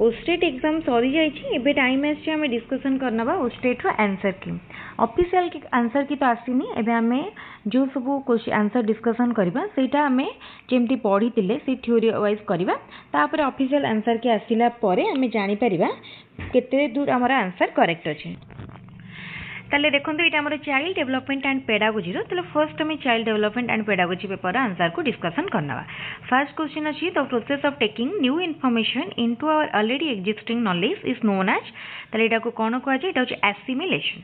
OSTET exam सरी जाइए टाइम आम डिस्कसन करना OSTET answer key official answer key तो आसीनी एबे आमे जो सब आंसर डिस्कसन करबा सेटा आमे जेमती पढ़ी थिले से थ्योरी वाइज करबा तापर ऑफिशियल आंसर की आसिला परे आमे जानि परिबा केते दूर हमरा आंसर करेक्ट अछि ताले देखंतु एटा हमर चाइल्ड डेवलपमेंट एंड पेडागोजी रो ताले फर्स्ट हमें child development and pedagogy paper answer को डिस्कशन करना फर्स्ट क्वेश्चन अछि the process of taking new information into our already existing knowledge is known as ताले एटा को कोन कहै छै एटा होछि एसिमिलेशन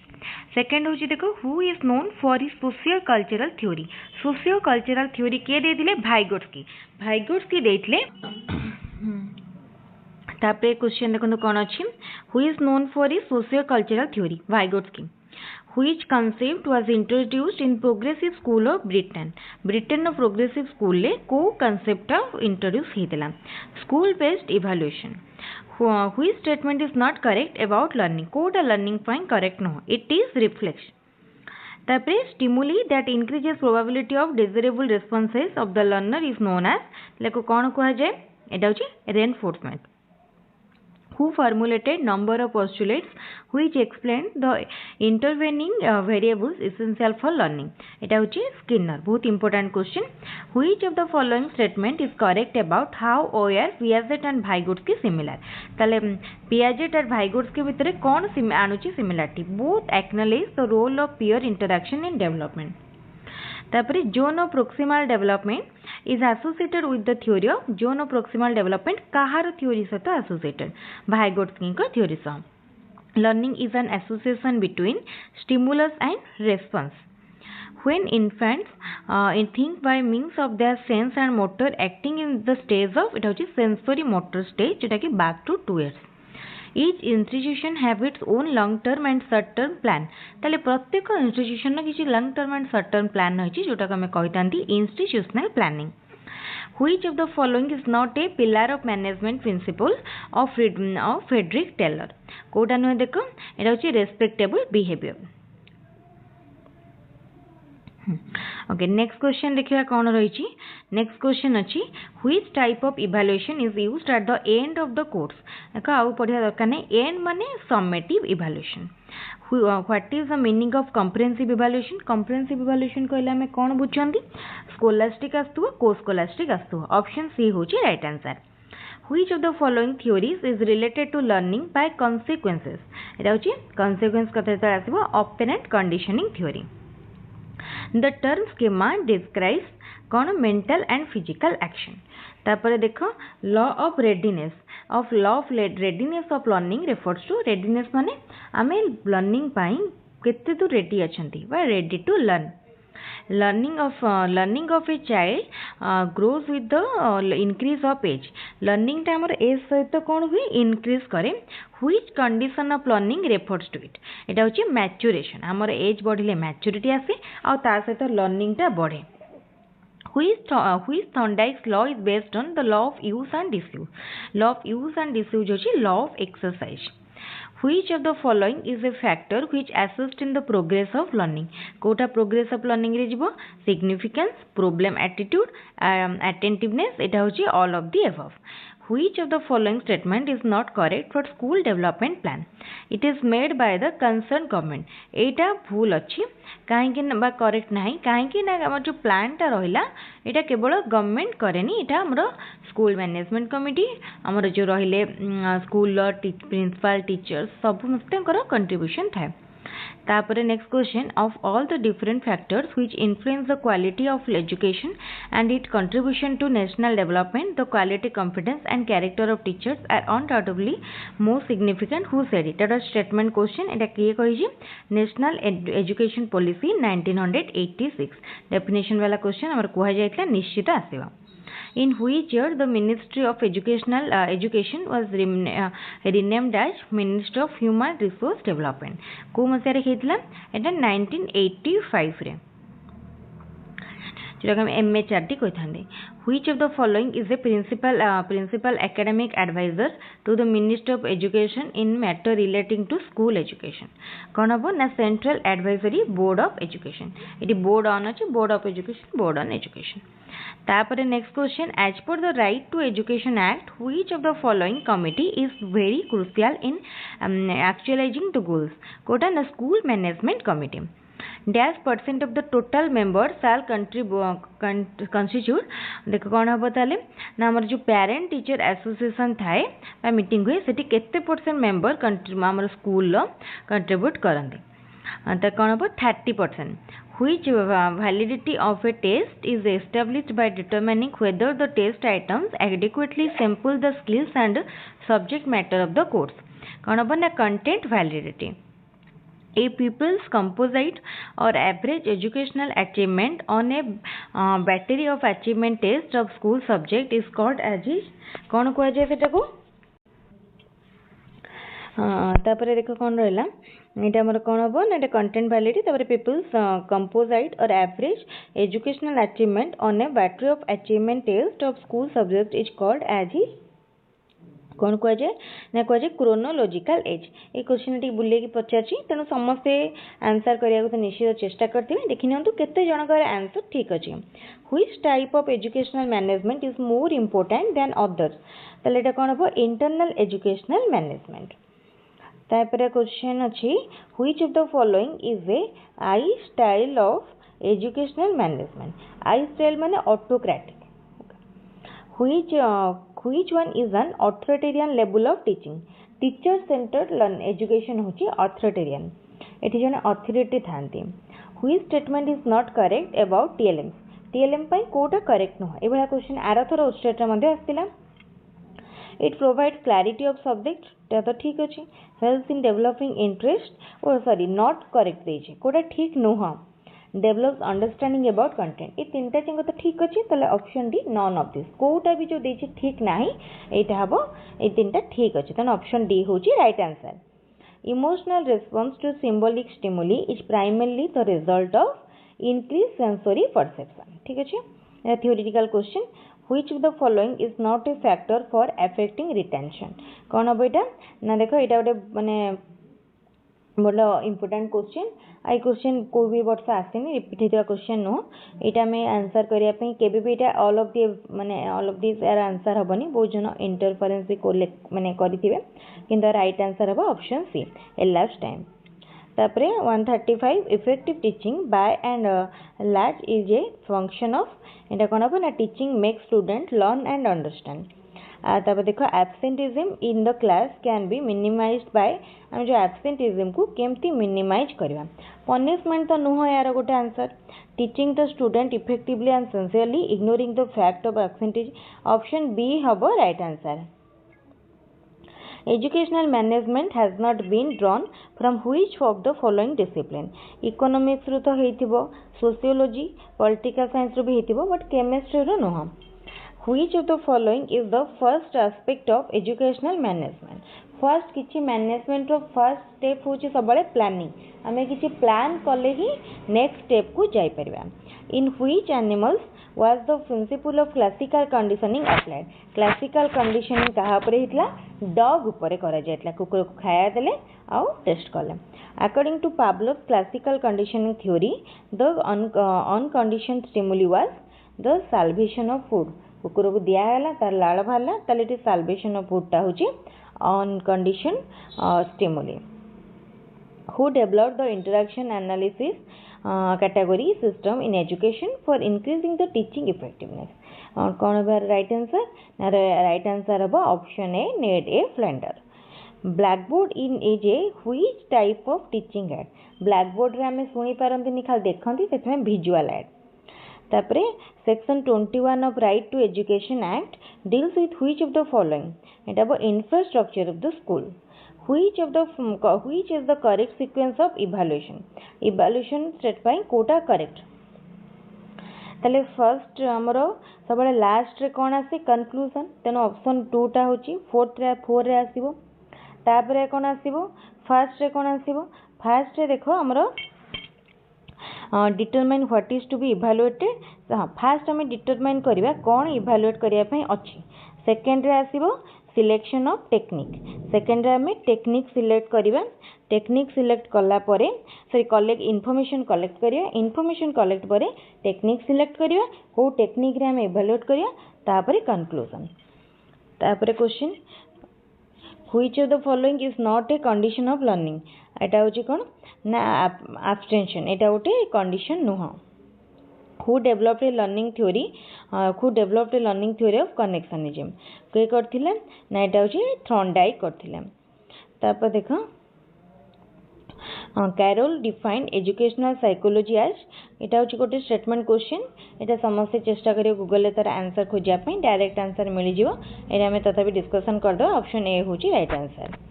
सेकंड होछि देखो who is known for his socio cultural theory के दे दिले भाइगोट्स्की देथिले तापरे क्वेश्चन देखो कोन अछि who is known for his socio cultural theory Vygotsky which concept was introduced in progressive school of Britain of progressive school ले को concept introduce हेतला school based evaluation which statement is not correct about learning Kota learning point correct no it is reflection तापरे stimuli that increases probability of desirable responses of the learner is known as लेको कौन कहा जाए एटा होची reinforcement who formulated number of postulates which explain the intervening variables essential for learning. Eta hochi Skinner. बहुत important question. Which of the following statement is correct about how OR, Piaget and Vygotsky similar? ताले Piaget और Vygotsky भितरे कौन आनुची similarity? Both acknowledge the role of peer interaction in development. तापरे zone of proximal development is associated with the theory of zone of proximal development Kahar theory सहित associated भाइगोट्स्की theory सह learning is an association between stimulus and response when infants think by means of their sense and motor acting in the stage of it hochi sensory motor stage jeta ki back to 2 years. Each institution have its own long term and short term plan. ताले प्रत्येक institution ना किसी long term and short term plan होची जोटा को हमें कहते institutional planning. Which of the following is not a pillar of management principle of Frederick Taylor? Kota नुहे देखो एटा होची respectable behavior. Okay, next question देखिए कौन रही. Next question अच्छी which type of evaluation is used at the end of the course? देखो आउ पढ़िया दरकार नहीं. End माने summative evaluation. What is the meaning of comprehensive evaluation? Comprehensive evaluation कहले हमें कौन बुझंती? Scholastic आस्तुवा co-scholastic आस्तुवा. Option C होची right answer. Which of the following theories is related to learning by consequences? एटा होची consequence कथे तो आसीबो operant conditioning theory. The term schema describes कौन mental and physical action. तापर देखो law of readiness of learning refers to readiness माने आमे learning पाई केते तो ready अछंती बा ready to learn. Learning of a child grows with the increase of age. Learning टा हमर age सहित कौन हुई increase करे. Which condition of learning refers to it? एटा होची maturation. हमर age बढ़िले maturity आसे और ता सहित learning टा बढ़े. Which Thorndike's law is based on the law of use and disuse. Law of use and disuse होची law of exercise. Which of the following is a factor which assists in the progress of learning? Kota progress of learning रे जिवो significance, problem attitude, attentiveness. एटा होची all of the above. Which of the following statement is not correct for school development plan? It is made by the concerned government. एटा भूल अच्छी कहीं बा correct नहीं कहीं आम जो प्लान टा रहा एटा केवल गवर्नमेंट करेनी एटा हमरो स्कूल मैनेजमेंट कमिटी हमरो जो रहिले स्कूल प्रिंसिपल टीचर्स सब मस्तेकर कंट्रीब्यूशन थाए. तापर next question of all the different factors which influence the quality of education and it contribution to national development the quality confidence and character of teachers are undoubtedly most significant who said it. एटा statement question एटा किए कहि national education policy 1986 definition वाला question हमर कुहा जायतला निश्चित आसीबा. In which year the Ministry of Education was renamed as Ministry of Human Resource Development? को मसिया रे हेतला एटा 1985 रे जोटा हम MHRD कोइ थांदे. Which of the following is a principal academic advisor to the Ministry of Education in matter relating to school education? कौन हबो ना Central Advisory Board of Education. इटी board on अछि Board of Education, Board on Education. तापर next question, as per the Right to Education Act, which of the following committee is very crucial in actualizing the goals? Kota ना School Management Committee. Dash % of the total members shall constitute. देखो कौन हम बताले ना हमारे जो parent teacher association थाए बा मीटिंग हुए सेठी केते % मेंबर हमर स्कूल लो कंट्रीब्यूट करंदी. त कौन हम 30%. Which validity of a test is established by determining whether the test items adequately sample the skills and subject matter of the course? कौन हम ना content validity. A pupil's composite or average educational achievement on a battery of achievement test of school subject is called as is कौन को जाय सेटा को तापर देखो कौन रहला एटा हमर कौन हबो ना एटा कंटेंट वैलिडिटी तापर people's composite or average educational achievement on a battery of achievement test of school subject is called as ही कौन कहुए ना कहुए क्रोनोलोजिकल एज। ये क्वेश्चन टी बुले पचार तेणु समस्ते आंसर करने तो निश्चित चेष्टा करते देखी नि केते जनकर आंसर ठीक अच्छे। Which type of educational management is more important than others ताले एटा कौन हम इंटरनल एजुकेशनल मैनेजमेंट। तापर क्वेश्चन अच्छी which of the following is a I style of educational management. I style माने autocratic. which one is an authoritarian level of teaching। Teacher centred education होची authoritarian। एठी जने अथॉरिटी थांती। which statement is not correct about TLM। TLM पई Kota correct न एभला question आरथर ओस्टेट रे मध्ये आस्तिला। it provides clarity of subject ता तो ठीक अछि। helps in developing interest or sorry not correct देछि कोटा ठीक नुह। Develops understanding about content. ये तीन टाइम तो ठीक अच्छे ताले option D none of this कोटा भी जो देछि ठीक नाही एटा हबो ए तीनटा ठीक अच्छे तन ऑप्शन डी होची right answer. Emotional response to symbolic stimuli is primarily the result of increase sensory perception. ठीक अच्छे। Theoretical question which of the following is not a factor for affecting retention. कौन हम एटा ना देखो एटा गोटे माने बड़ा इंपोर्टेंट क्वेश्चन। आई क्वेश्चन कोई भी वर्ष आसेनी रिपीट होता क्वेश्चन नुह यहाँ आम आंसर करने केबे भी एटा ऑल ऑफ दी माने ऑल ऑफ दिस यार आंसर हेनी बहुत जन इंटरफेरेंस भी माने करेंगे किंतु राइट आंसर हम ऑप्शन सी ए लास्ट टाइम। तापरे 135 effective teaching by and large is a function of एटा कौन हम ना teaching make student learn and understand. तापर देखो absenteeism in the class can be minimised by आम जो एब्सेंटिज्म को केमती मिनिमाइज करवा। पनिशमेंट तो नुह यार गोटे answer. Teaching the student effectively and sincerely ignoring the fact of absenteeism option B हम right answer. Educational management has not been drawn from which of the following discipline. Economics रू तो हेतिबो sociology political science रू भी हेतिबो but chemistry रू नुह। Which of the following is the first aspect of educational management। First किसी management row first step होची सबले planning. आमे किसी प्लान कले ही नेक्स्ट स्टेप को जाई परबा। In which animals was the principle of classical conditioning applied. Classical conditioning कहा पर हितला डॉग ऊपर करा जायतला कुकुर को खाया देले आउ टेस्ट कले। According to Pavlov classical conditioning theory the unconditioned stimuli was the salivation of food. कुकुर को दिया तार लाड़ बाहर ताले साल्वेशन ऑफ फूड टा होची unconditioned stimuli. Who developed the interaction analysis category system in education for increasing the teaching effectiveness. कौन है राइट आंसर ना राइट आंसर हम option A Ned A Flanders. Blackboard in is a which type of teaching aid. Blackboard रे आमे सुनी पारंती खाली देखंती सेतमे विजुअल एड। तापरे section 21 of right to education act deals with which of the following. एटा बो infrastructure of the school. Which is the correct sequence of evaluation. Evaluation state पाई कोटा करेक्ट। ताले फर्स्ट हमर सब लास्ट रे कोन आसे कंक्लूजन तेनो ऑप्शन 2 टा होची 4 रे आसीबो। तापरे कोन आसीबो फर्स्ट रे कोन आसीबो फर्स्ट रे देखो हमर determine what is to be evaluated. हाँ फास्ट आम डिटरमाइन करवा कौन इवैल्यूएट करने अच्छी। सेकेंड रे आसीबो सिलेक्शन ऑफ टेक्निक। सेकेंड रे आम टेक्निक सिलेक्ट करवा। टेक्निक सिलेक्ट कला परे सॉरी कलेक्ट इनफॉरमेशन कलेक्ट करवा। इनफॉरमेशन कलेक्ट परे टेक्निक सिलेक्ट करवा को टेक्निक रे आम इवैल्यूएट करवा तापरे कंक्लूजन। तापरे question which of the following is not a condition of learning. एटा होची कोन ना एब्सटेंशन एटा गोटे कंडीशन नुह। Who developed a learning theory of connectionism के करथिले ना एटा होची थॉर्नडाइक करथिले। तापर देखो Carroll defined educational psychology as एटा होची गोटे स्टेटमेंट क्वेश्चन। एटा समस्त चेष्टा करियो गूगल तार आंसर खोजिया पई डायरेक्ट आंसर मिल जिवो। एटा हमें तथापि डिस्कशन कर दो ऑप्शन ए होची right answer.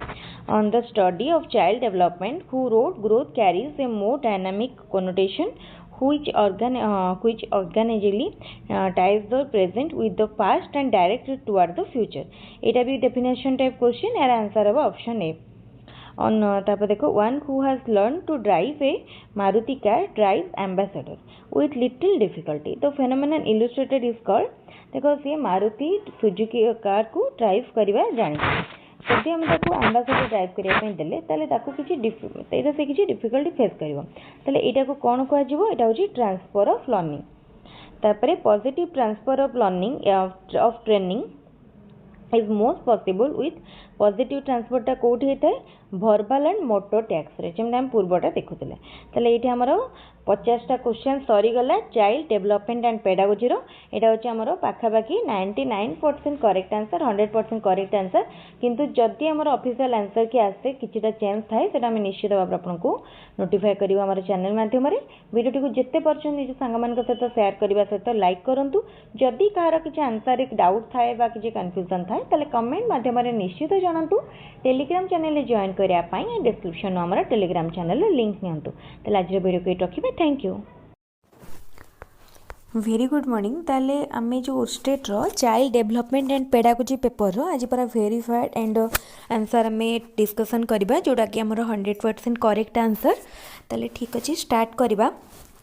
On the study of child development, who wrote growth carries a more dynamic connotation which organically ties the present with the past and directs it toward the future। एटा भी definition type question यार answer हम option A. ऑन तापर देखो one who has learn to drive a Maruti car drive Ambassador with little difficulty. तो phenomenon illustrated is called देखो सी मारुति सुजुकी कार को ड्राइव करवा जानी जदि आम एम्बासेडर ड्राइव करने देले से किसी डिफिकल्टी फेस कर यहाँ को कौन कह यहाँ ट्रांसफर ऑफ लर्निंग। तापर positive transfer of learning of training is most possible with positive ट्रांसफरटा कौटी होता है भर्बाल एंड मोटर टैक्स रे जमी आम पूर्वटा देखुले। ये आमर 50टा क्वेश्चन सरीगला चाइल्ड डेवलपमेंट एंड पेडागोजी यहाँ हूँ आमर पाखापाखि 99% करेक्ट आंसर 100% करेक्ट आंसर। किंतु जदि आमर ऑफिशियल आंसर की आसे किछिटा चेंज थाए सेटा आम निश्चित भाव आपको नोटिफाई करूँ आम चैनल माध्यम वीडियो को जिते परछन निज सांग मान सहित शेयर करने सहित लाइक करूँ। जदि कहार किसी आंसर डाउट थाए कि कन्फ्यूजन थाए ताले कमेंट माध्यम निश्चित जनातु। टेलीग्राम चैनल जॉइन करने डिस्क्रिप्शन आम टेलीग्राम चैनल लिंक नियंतु। ताले आज वीडियो को ये रखिए। Thank you. Very good morning. ताले आमे जो ओस्टेट रो child development and pedagogy paper रो आज पूरा वेरीफाइड एंड आंसर आमे डिस्कशन करबा जोटा कि हमर 100% करेक्ट आंसर। ताले ठीक अछि स्टार्ट करबा।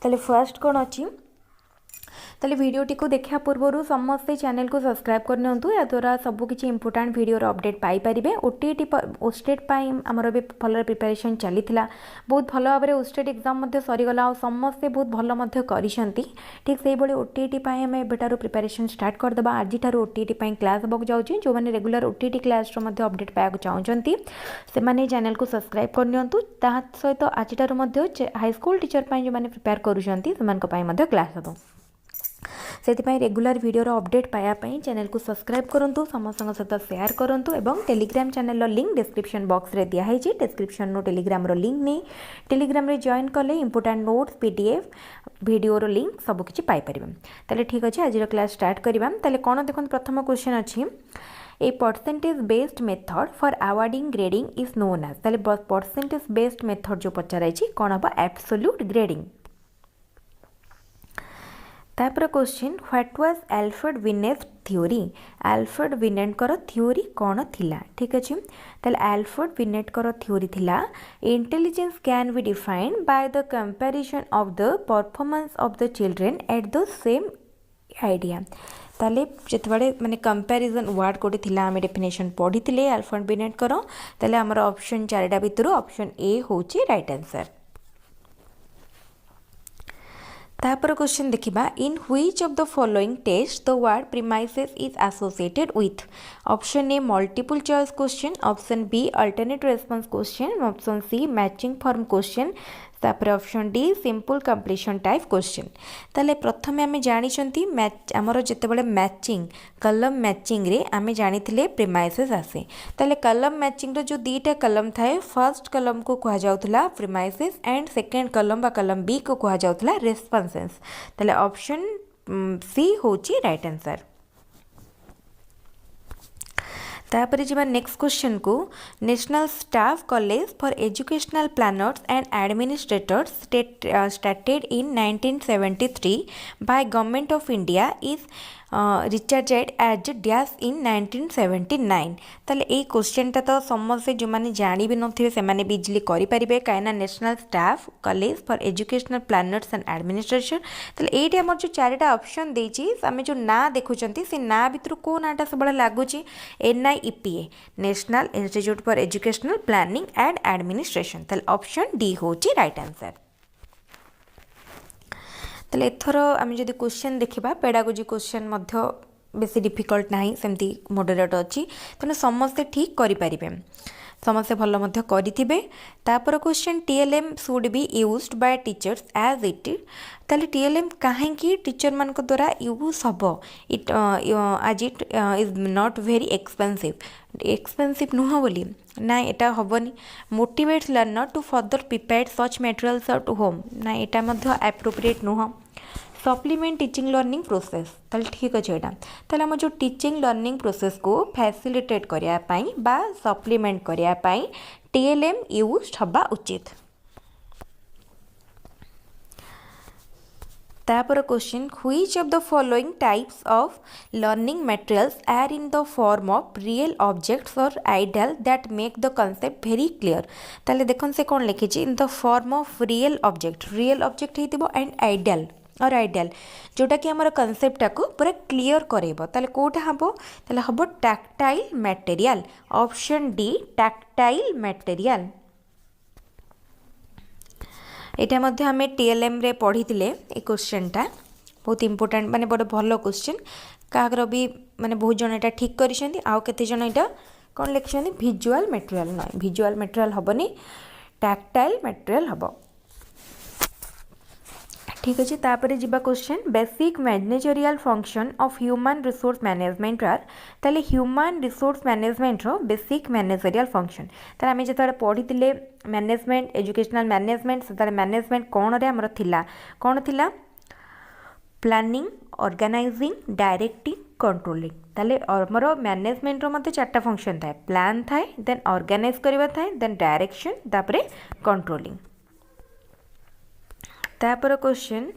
ताले फर्स्ट कोन अछि ताले वीडियोटी को देखा पूर्व समस्ते चैनल को सब्सक्राइब करनी या द्वारा सबकि इंपोर्टाट वीडियो अपडेट पाइपर। ओटीटी ओस्टेट आमर भी भल प्रिपरेशन चली बहुत भल भाव में ओस्टेट एग्जाम सरीगला और समस्ते बहुत भल करिसेंती। ठीक से भाई ओटीटी आम एबार प्रिपरेशन स्टार्ट करदे। आज ओटीटी क्लास होगा जाऊँगी जो मैंने रेगुलर ओटीटी क्लास अपडेट पाया चाहते से चैनल को सब्सक्राइब करनी सहित आज हाईस्कूल टीचर जो मैंने प्रिपेयर करुँच क्लास हम से रेगुलर वीडियो अपडेट पायापाई चैनल को सब्सक्राइब करूँ समस्त सहित शेयर करूँ और Telegram channel link description box रे दिया है डिस्क्रिप्शन नो टेलीग्राम रो लिंक नहीं टेलीग्राम रे जॉइन कले इंपोर्टेंट नोट्स पीडीएफ वीडियो रो लिंक सबकि पाइपर। ताले ठीक अच्छे आज क्लास स्टार्ट करवा। ताले कौन देखो प्रथम क्वेश्चन अच्छी a percentage based method for awarding grading is known as. ताले परसेंटेज बेस्ड मेथड जो पचार कौन हम एब्सोल्यूट ग्रेडिंग। तापर question what was Alfred Binet theory. Alfred Binet कर थ्योरी कौन थिला। ठीक अच्छे ताले अल्फ्रेड बिनेट कर थ्योरी थिला intelligence can be defined by the comparison of the performance of the children at the same idea. ताले जिते माने कंपैरिजन वर्ड कोटी थिला आमे डेफिनेशन पढ़ी थिले अल्फ्रेड बिनेट कर ताले हमर ऑप्शन 4टा भितर ऑप्शन ए होची राइट आंसर। तापर क्वेश्चन देखिबा in which of the following test the word premises is associated with. Option A multiple choice question, option B alternate response question, option C matching form question, तापर option D simple completion type question. ताले प्रथमे आमे जानिछंती match हमर जेतेबेले matching कलम matching रे आमे जानिथिले premises आसे। ताले कलम मैचिंग रो जो दीटा कलम थाए फर्स्ट कलम को कहा जाउथला प्रीमाइसेस एंड सेकंड कलम बा कलम बी को कहा जाउथला रेस्पॉन्सेस। ताले ऑप्शन सी होची राइट आंसर। तापर जी नेक्स्ट क्वेश्चन को national staff college for educational planners and administrators started in 1973 by government of India is recharged as dash in 1979। ताले ए क्वेश्चन टा तो समस्त जो मैंने जानी भी नथिबे से माने भी इजिली करि परिबे काइना national staff college for educational planners and administration. ताले एटी हमर जो चारिटा ऑप्शन देछि आमे जो ना देखुचंती से ना भितर को नाटा सबले लागुची NIEPA national institute for educational planning and administration. ताले ऑप्शन डी होची राइट आंसर। ताले एथर आम जदि क्वेश्चन देखा पेडागोजी क्वेश्चन बेसी डिफिकल्ट ना सेमती मॉडरेट अच्छी तेना समस्ते ठीक करें समस्ते भल करेंगे। तापर question TLM should be used by teachers as it. ताले TLM कहीं टीचर मान द्वारा यूज हम इट आज it is not very expensive नुह बोली ना एटा हेनी। Motivate learner to further prepare such materials to home ना एटा एप्रोप्रिएट नुह। सप्लीमेंट टीचिंग लर्निंग प्रोसेस ताले ठीक अच्छे यहाँ ताले आम जो टीचिंग लर्निंग प्रोसेस को फैसिलिटेट करने बा सप्लीमेंट करने TLM यूज हवा उचित। तापर question which of the following types of learning materials are in the form of real objects or ideal that make the concept very clear. ताले देखन से कौन लिखी in the form of real object होइतिबो and ideal or ideal जोटा कि आमर concept को पूरा क्लियर करेबो। ताले कोटा हबो ताले हबो tactile material. Option D tactile material. एटा मध्य आम टीएलएम रे पढ़ी ए क्वेश्चन टा बहुत इंपोर्टेंट माने बड़े भल क्वेश्चन कागर भी माने बहुत जन एटा ठीक करिसेंती आउ केते जन एटा कोन लिखिसेंती विजुअल मटेरियल नै विजुअल मटेरियल हबनी टैक्टाइल मटेरियल हबो। ठीक अच्छे तापर जीवा question basic managerial function of human resource management are ताले ह्यूमन रिसोर्स मैनेजमेंट रो बेसिक मैनेजरियल फंक्शन ताले आमे जतरे पढ़ी मैनेजमेंट एजुकेशनल मैनेजमेंट से मैनेजमेंट कौन रे हमर थिला कौन थिला प्लानिंग ऑर्गेनाइजिंग डायरेक्टिंग कंट्रोलिंग। ताले हमर मैनेजमेंट रो मते चारटा फंक्शन थाए प्लान थाए देन ऑर्गेनाइज करबा थाए देन डायरेक्शन तापरे कंट्रोलिंग। तापर question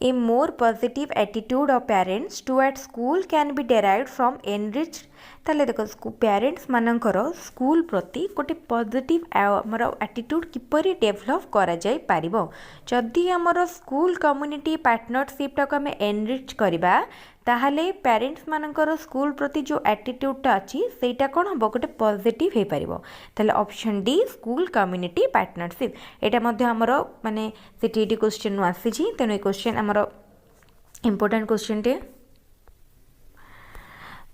A more positive attitude of parents toward school can be derived from enriched. ताले देखो पेरेंट्स मानकर स्कूल प्रति गोटे पॉजिटिव आमर एटीट्यूड किपरि डेभलप करा जाय पारिबो जदि आमर स्कूल कम्युनिटी पार्टनरशिप टाको आम एनरिच करबा ताहले पेरेंट्स मानकर स्कूल प्रति जो एटीट्यूडटा अच्छी सेटा कौन हम गोटे पॉजिटिव हो पारिबो। ताहले option D school community partnership एटा मध्य हमर माने सीटीईटी क्वेश्चन नु आसीछि तेनो ए क्वेश्चन हमर इंपोर्टेंट क्वेश्चन टे।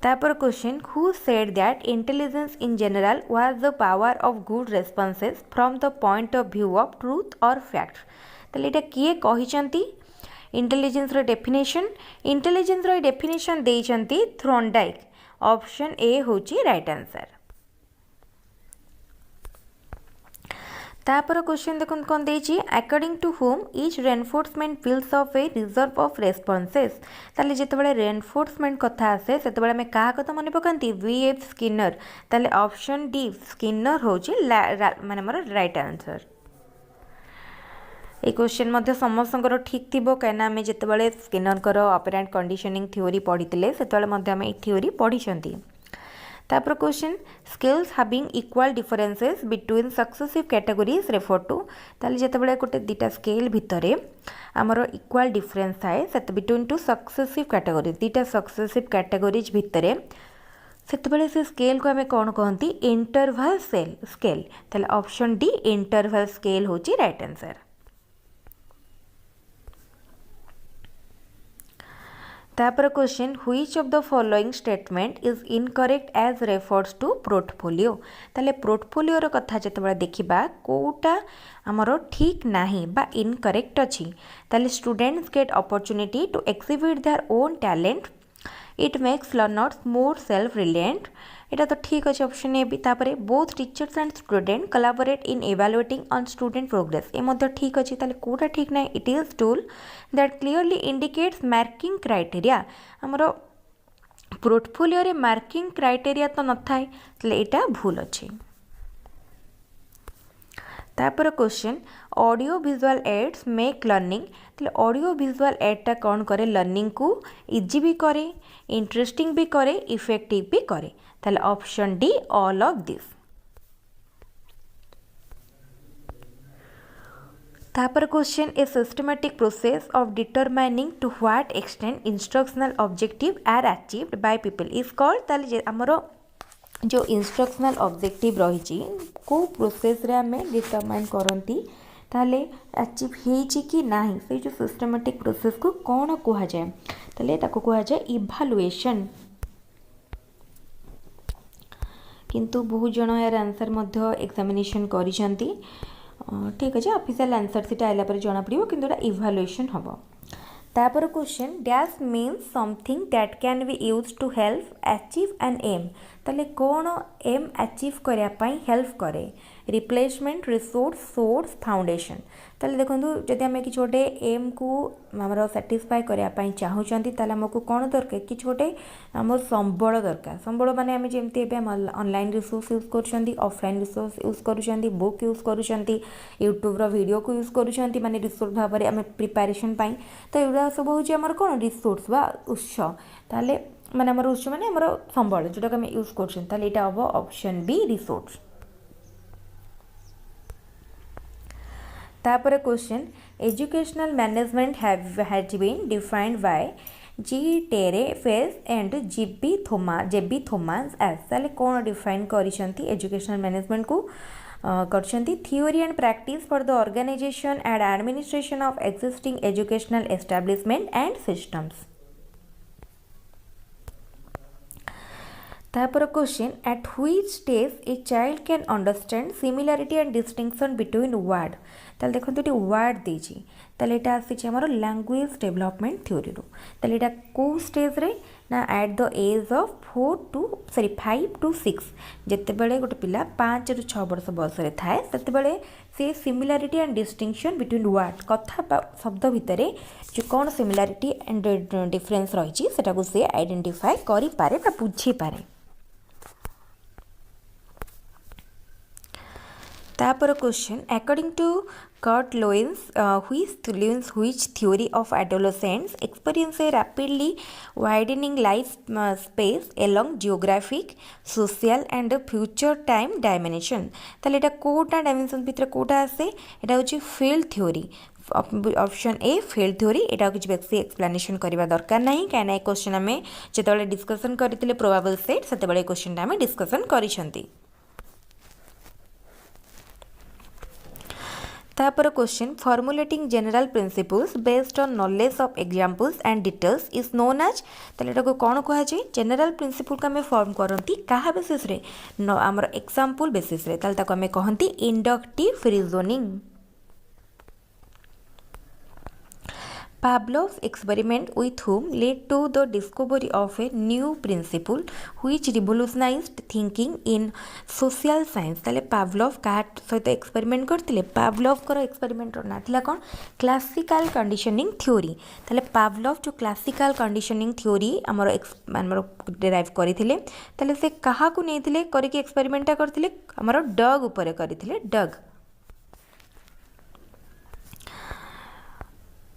तापर question who said that intelligence in general was the power of good responses from the point of view of truth or fact. ताहले एटा किए कहिसंती इंटेलिजेंस रो डेफिनेशन देइचंती थ्रोनडाइक। ऑप्शन ए होची राइट आंसर। तापर क्वेश्चन देखो कौन देइची according to whom each reinforcement builds up a reserve of responses. ताले जेतेबेले रेनफोर्समेंट कथा आसे सेतेबेले हमें काहा कथा मन पकांती वीएफ स्किनर। ताले ऑप्शन डी स्किनर होची माने हमर राइट आंसर। ये क्वेश्चन मध्य समस्तଙ୍କର ठीक थिबो काना आमे जेतेबेले स्किनर कर ऑपरेंट कंडीशनिंग थ्योरी पढ़ीतिले सेतेबेले मध्य आमे थ्योरी पढ़ीछंती। तापर question skills having equal differences between successive categories refer to. ताले जेतेबेले गोटे दीटा स्केल भितरे हमर इक्वल डिफरेंस थाए सेत बिटवीन टू सक्सेसिव कैटेगोरीज दीटा सक्सेसिव कैटेगोरीज भितरे सेतेबेले से स्केल को आमे कोन कहंती इंटरवल स्केल। ताले ऑप्शन डी इंटरवल स्केल होची राइट आंसर। तापर question which of the following statement is incorrect as refers to portfolio. ताले पोर्टफोलियो रो कथा जेतेबेले देखिबा कोटा हमरो ठीक नाही बा इनकरेक्ट अछि ताले students get opportunity to exhibit their own talent it makes learners more self reliant. एटा तो ठीक अच्छे ऑप्शन ए भी। तापरे both teachers and student collaborate in evaluating on student progress ए मध्य ठीक अच्छे ताले कोटा ठीक ना it is tool that clearly indicates marking criteria. हमरो पोर्टफोलियो रे मार्किंग क्राइटेरिया तो न थाए ताले एटा भूल अच्छे। तापर question audio visual aids make learning. ताले ऑडियो विजुअल एडटा कौन करे लर्निंग को इजी भी करे इंटरेस्टिंग भी करे इफेक्टिव भी करे। ताले option D all of this. तापर question a systematic process of determining to what extent instructional objective are achieved by people is called. ताले हमरो जो इंस्ट्रक्शनल ऑब्जेक्टिव रही को प्रोसेस रे हमें डिटरमाइन करती ताले अचीव होइछि कि नाही से जो सिस्टमैटिक प्रोसेस को कौन कहा जाए ताले ताको कहा जाए इवैल्यूएशन। किंतु बहुत जन यार आंसर मध्य एग्जामिनेशन करिसंती ठीक अच्छे ऑफिशियल आंसर सीटा आइला पर जना पड़िबो किंतु एटा इवैल्यूएशन हबो। तापर question dash means something that can be use to help achieve an aim. ताले कौन एम अचीव करने हेल्प करे रिप्लेसमेंट रिसोर्स सोर्स फाउंडेशन। ताले देखंतु जदि आम कि गोटे एम को आमर साटिस्फाई करने चाहूँगी ताले आमको कौन दरकार कि गोटे आम संबल दरकार संबल माने आम जमी ऑनलाइन रिसोर्स यूज कर ऑफलाइन रिसोर्स यूज कर बुक यूज कर यूट्यूब वीडियो को यूज कर माने रिसोर्स भाव में आम प्रिपारेशन तो युवा सब हूँ आमर कौन रिसोर्स बा उत्स ताले माने आमर उत्स माने आमर संबल जोटा आम यूज कर हम ऑप्शन बी रिसोर्स। तापर question educational management has been defined by G Terry Page and J B Thomas as ताले कौन डिफाइन करिसेंती एजुकेशनल मैनेजमेंट को करछंती theory and practice for the organisation and administration of existing educational establishment and systems. तापर question at which stage a child can understand similarity and distinction between word ताले देखो ये word देछि ताले एटा आसी हमर लैंग्वेज डेवलपमेंट थ्योरी रो ताले एटा को स्टेज रे ना at the age of 5 to 6 जते बेले गोटे पिला 5 ରୁ 6 वर्ष बयस रे थाए तते बेले से similarity and distinction between word कथा शब्द भितर जो कौन सिमिलरिटी एंड डिफरेंस रही सेटा को से आइडेंटिफाई करि पारे बा बुझी पारे। तापर question according to Kurt Lewis, which theory of adolescents experience a rapidly widening life space along geographic, social and future time dimension ताले एटा कोटा डायमेंशन भितर कोटा आसे एटा होची field theory option a field theory एटा कुछ बेसी एक्सप्लेनेशन करबा दरकार नाही काना ए क्वेश्चन हमें जेतबेले डिस्कशन करथिले प्रोबेबल सेट सेतबेले क्वेश्चन हमें डिस्कशन करिसंती। तापर question formulating general principles based on knowledge of examples and details is known as ताले एटा को कोन कहै छै जनरल प्रिंसिपल का हमें फॉर्म करंती काहा बेसिस रे हमर एग्जांपल बेसिस रे ताले ताको हमें कहंती inductive reasoning. Pavlov's experiment with whom led to the discovery of a new principle which revolutionized thinking in social science ताले पावलोव का सहित एक्सपेरिमेंट करथिले पावलोव कर एक्सपेरिमेंट ना थिला कोन क्लासिकल कंडीशनिंग थ्योरी ताले पावलोव जो क्लासिकल कंडीशनिंग थ्योरी हमर डेराइव करथिले ताले से कहा को नेथिले करके एक्सपेरिमेंट करथिले हमर डग ऊपर करथिले डग।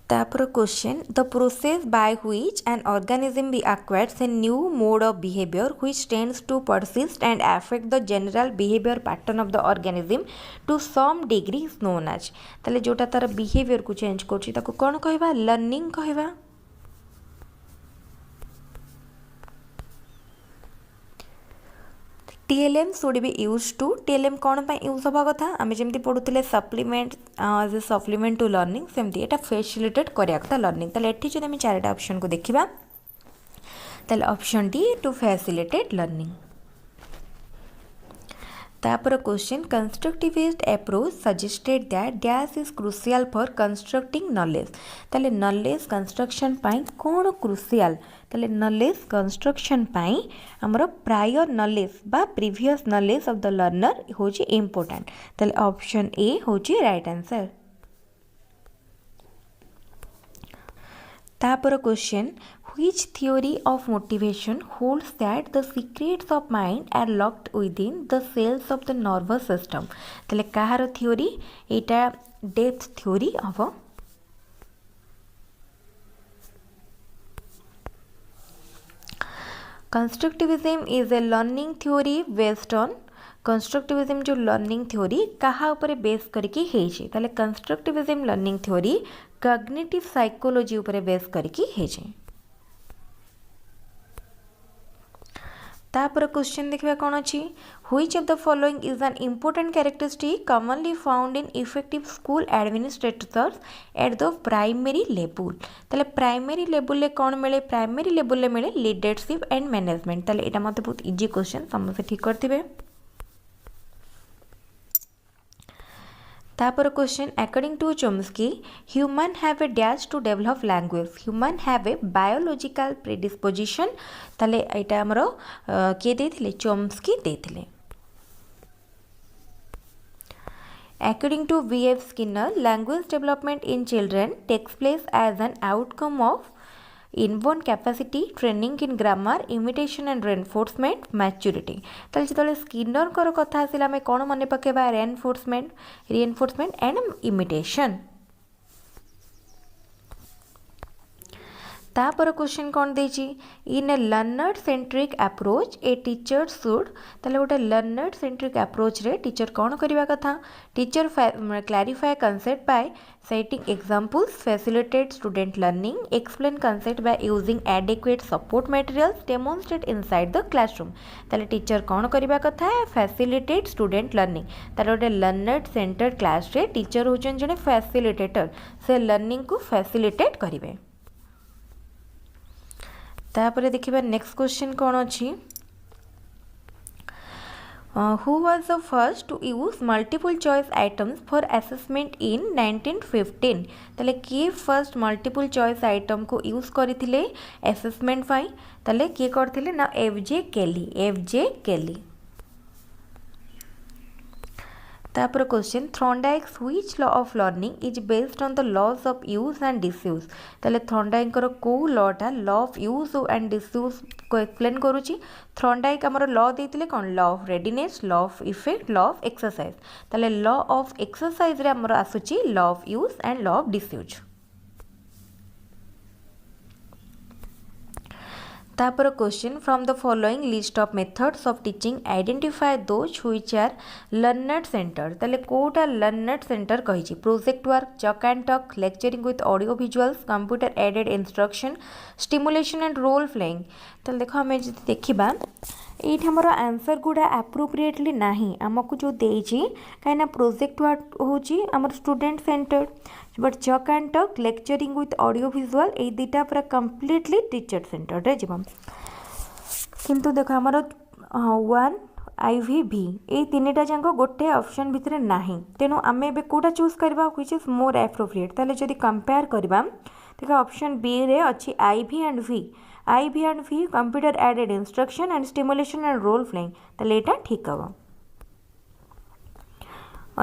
तापर question the process by which an organism be acquires a new mode of behavior which tends to persist and affect the general behavior pattern of the organism to some degree is known as ताले जोटा तार behaviour को change करछि ताको कोन कहबा learning कहबा। TLM should be used to TLM कौन पे यूज होबा कथा आमे जेमती पढुतले supplement as a supplement to learning सेमती एटा फैसिलिटेट करिया कथा लर्निंग ताले एठी जदि आमे चारटा ऑप्शन को देखिबा ताले option D to facilitate learning. तापर question constructivist approach suggested that dash is crucial for constructing knowledge ताले नॉलेज कंस्ट्रक्शन पाई कौन क्रुशियल ताले नॉलेज कंस्ट्रक्शन पाई हमरो प्रायर नॉलेज बा previous knowledge of the learner होची इंपोर्टेंट ताले ऑप्शन ए होची राइट आंसर। तापर question which theory of motivation holds that the secrets of mind are locked within the cells of the nervous system ताले कहार theory एटा depth theory हबो। Constructivism is a learning theory based on constructivism जो learning theory कहा ऊपर base करके हेछि ताले constructivism learning theory cognitive psychology ऊपर base करके हेछि। तापर क्वेश्चन देखिबा कोन अछि which of the following is an important characteristic commonly found in effective school administrators at the primary level ताले प्राइमरी लेवल ले कोन मिले प्राइमरी लेवल ले मिले लीडरशिप एंड मैनेजमेंट ताले एटा मते बहुत इजी क्वेश्चन समझे ठीक करथिबे। तापर question according to Chomsky human have a dash to develop language human have a biological predisposition ताले एटा हमरो के देथिले चोम्स्की देथिले। According to V.F. Skinner, language development in children takes place as an outcome of inborn capacity, training in grammar, imitation and reinforcement, maturity. ताले जितले Skinner कर कथा आसिला आमे कोन मने पकेबा reinforcement and imitation. तापर क्वेश्चन कौन देची in a learner centric approach a teacher should ताले गोटे लर्नर सेंट्रिक अप्रोच रे टीचर कौन करबा कथा teacher clarify concept by setting examples facilitate student learning explain concept by using adequate support materials demonstrate inside the classroom ताले teacher कौन करबा कथा फैसिलिटेट स्टूडेंट लर्निंग ताले गोटे लर्नर सेंटर क्लास रे टीचर होचन जने फैसिलिटेटर से लर्निंग को फैसिलिटेट करिवे. तापर देखिबा नेक्स्ट क्वेश्चन कौन अछि who was the first to use multiple choice items for assessment in 1915 ताले किए फर्स्ट मल्टीपल चॉइस आइटम को यूज करथिले असेसमेंट पाई ताले किए करथिले ना एफजे केली. तापर question Thorndike's which law of learning is based on the laws of use and disuse ताले थॉर्नडाइक को लॉटा law of use and disuse को एक्सप्लेन करूची. थॉर्नडाइक हमर लॉ देथिले कोन law of readiness law of effect law of exercise ताले law of exercise रे हमर आसुची law of use and law of disuse. तापर question from the following list of methods of teaching identify those which are learner center ताले कोटा learner center कहिछि project work chalk and talk lecturing with audio visuals computer aided instruction stimulation and role playing ताले देखो हमें जदि देखिबा एठी हमर आंसर गुडा एप्रोप्रिएटली नाही हमकु जो देछि काइना प्रोजेक्ट वर्क होछि हमर student centre but Chak and talk lecturing with audio visual ए दुटा पूरा कंप्लीटली टीचर सेंटर रे जीवम किंतु देखो हमर 1 IVV ए तीनटा जांक गोटे ऑप्शन भितर नाही तेनु आमे एबे कोटा चूज करबा व्हिच इज मोर एप्रोप्रिएट ताले जदि कंपेयर करबा देखो ऑप्शन बी रे अछि IV and V computer aided instruction and stimulation and role playing ताले एटा ठीक हबो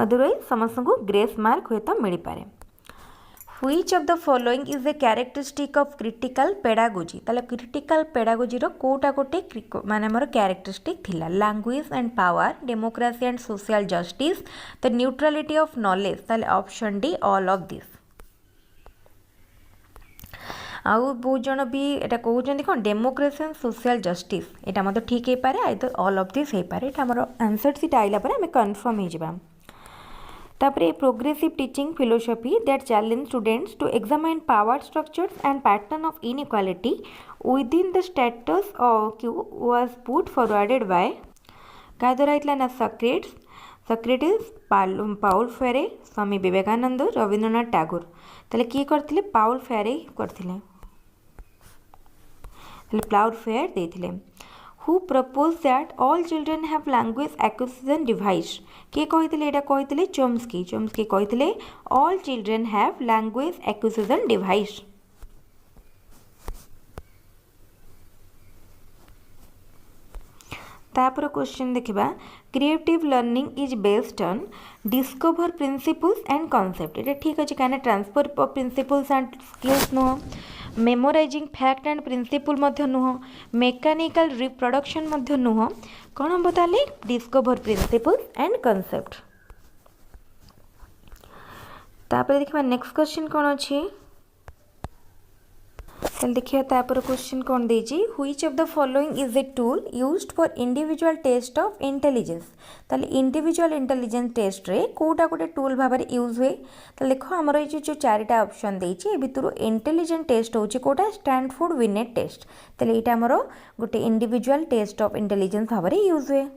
अदरवाइज समस्त को ग्रेस मार्क होय तो मिल पारे. Which of the following is a characteristic of critical pedagogy ताले critical pedagogy रो कोटा कोटे माने हमर characteristic थिला language and power democracy and social justice the neutrality of knowledge ताले option D all of this. आउ बहुत जन भी एटा कहउछन कोन डेमोक्रेसी एंड सोशल जस्टिस एटा मते ठीक हे पारे आइदर ऑल ऑफ दिस हे पारे एटा हमर आंसर सीट आइला पर हमें कंफर्म हे जिबा. तापरे progressive teaching philosophy that challenge students to examine power structures and pattern of inequality within the status quo was put forwarded by का द्वारा इतला ना सक्रेटिस पाउल फेरे स्वामी विवेकानंद रविंद्रनाथ टैगोर ताले किए करथिले पाउल फेरे करथिले ताले पाउल fair देथिले. Who proposed that all children have language acquisition device के कहिथिले एटा कहिथिले चोम्स्की कहिथिले all children have language acquisition device. तापर क्वेश्चन देखिबा creative learning is based on discover principles and concept एटा ठीक अछि काने transfer of principles and skills नो मेमोराइजिंग फैक्ट एंड प्रिंसिपल मध्य नुह मेकानिकल रिप्रोडक्शन मध्य नुह कौन हम बताले डिस्कवर प्रिंसिपल्स एंड कॉन्सेप्ट. तापर देखिबा नेक्स्ट क्वेश्चन कौन अछि चल देखिए तापर क्वेश्चन कौन देजी which of the following is a tool used for individual test of intelligence ताले इंडिविजुअल इंटेलिजेंस टेस्ट रे कोटा कोटे टूल भाबरे यूज हुए ताले देखो हमर ए जो चारिटा ऑप्शन देछि ए भितरु इंटेलिजेंस टेस्ट होछि कोटा स्टैनफोर्ड विनेट टेस्ट ताले एटा हमर गोटे इंडिविजुअल टेस्ट ऑफ इंटेलिजेंस भाबरे यूज हुए.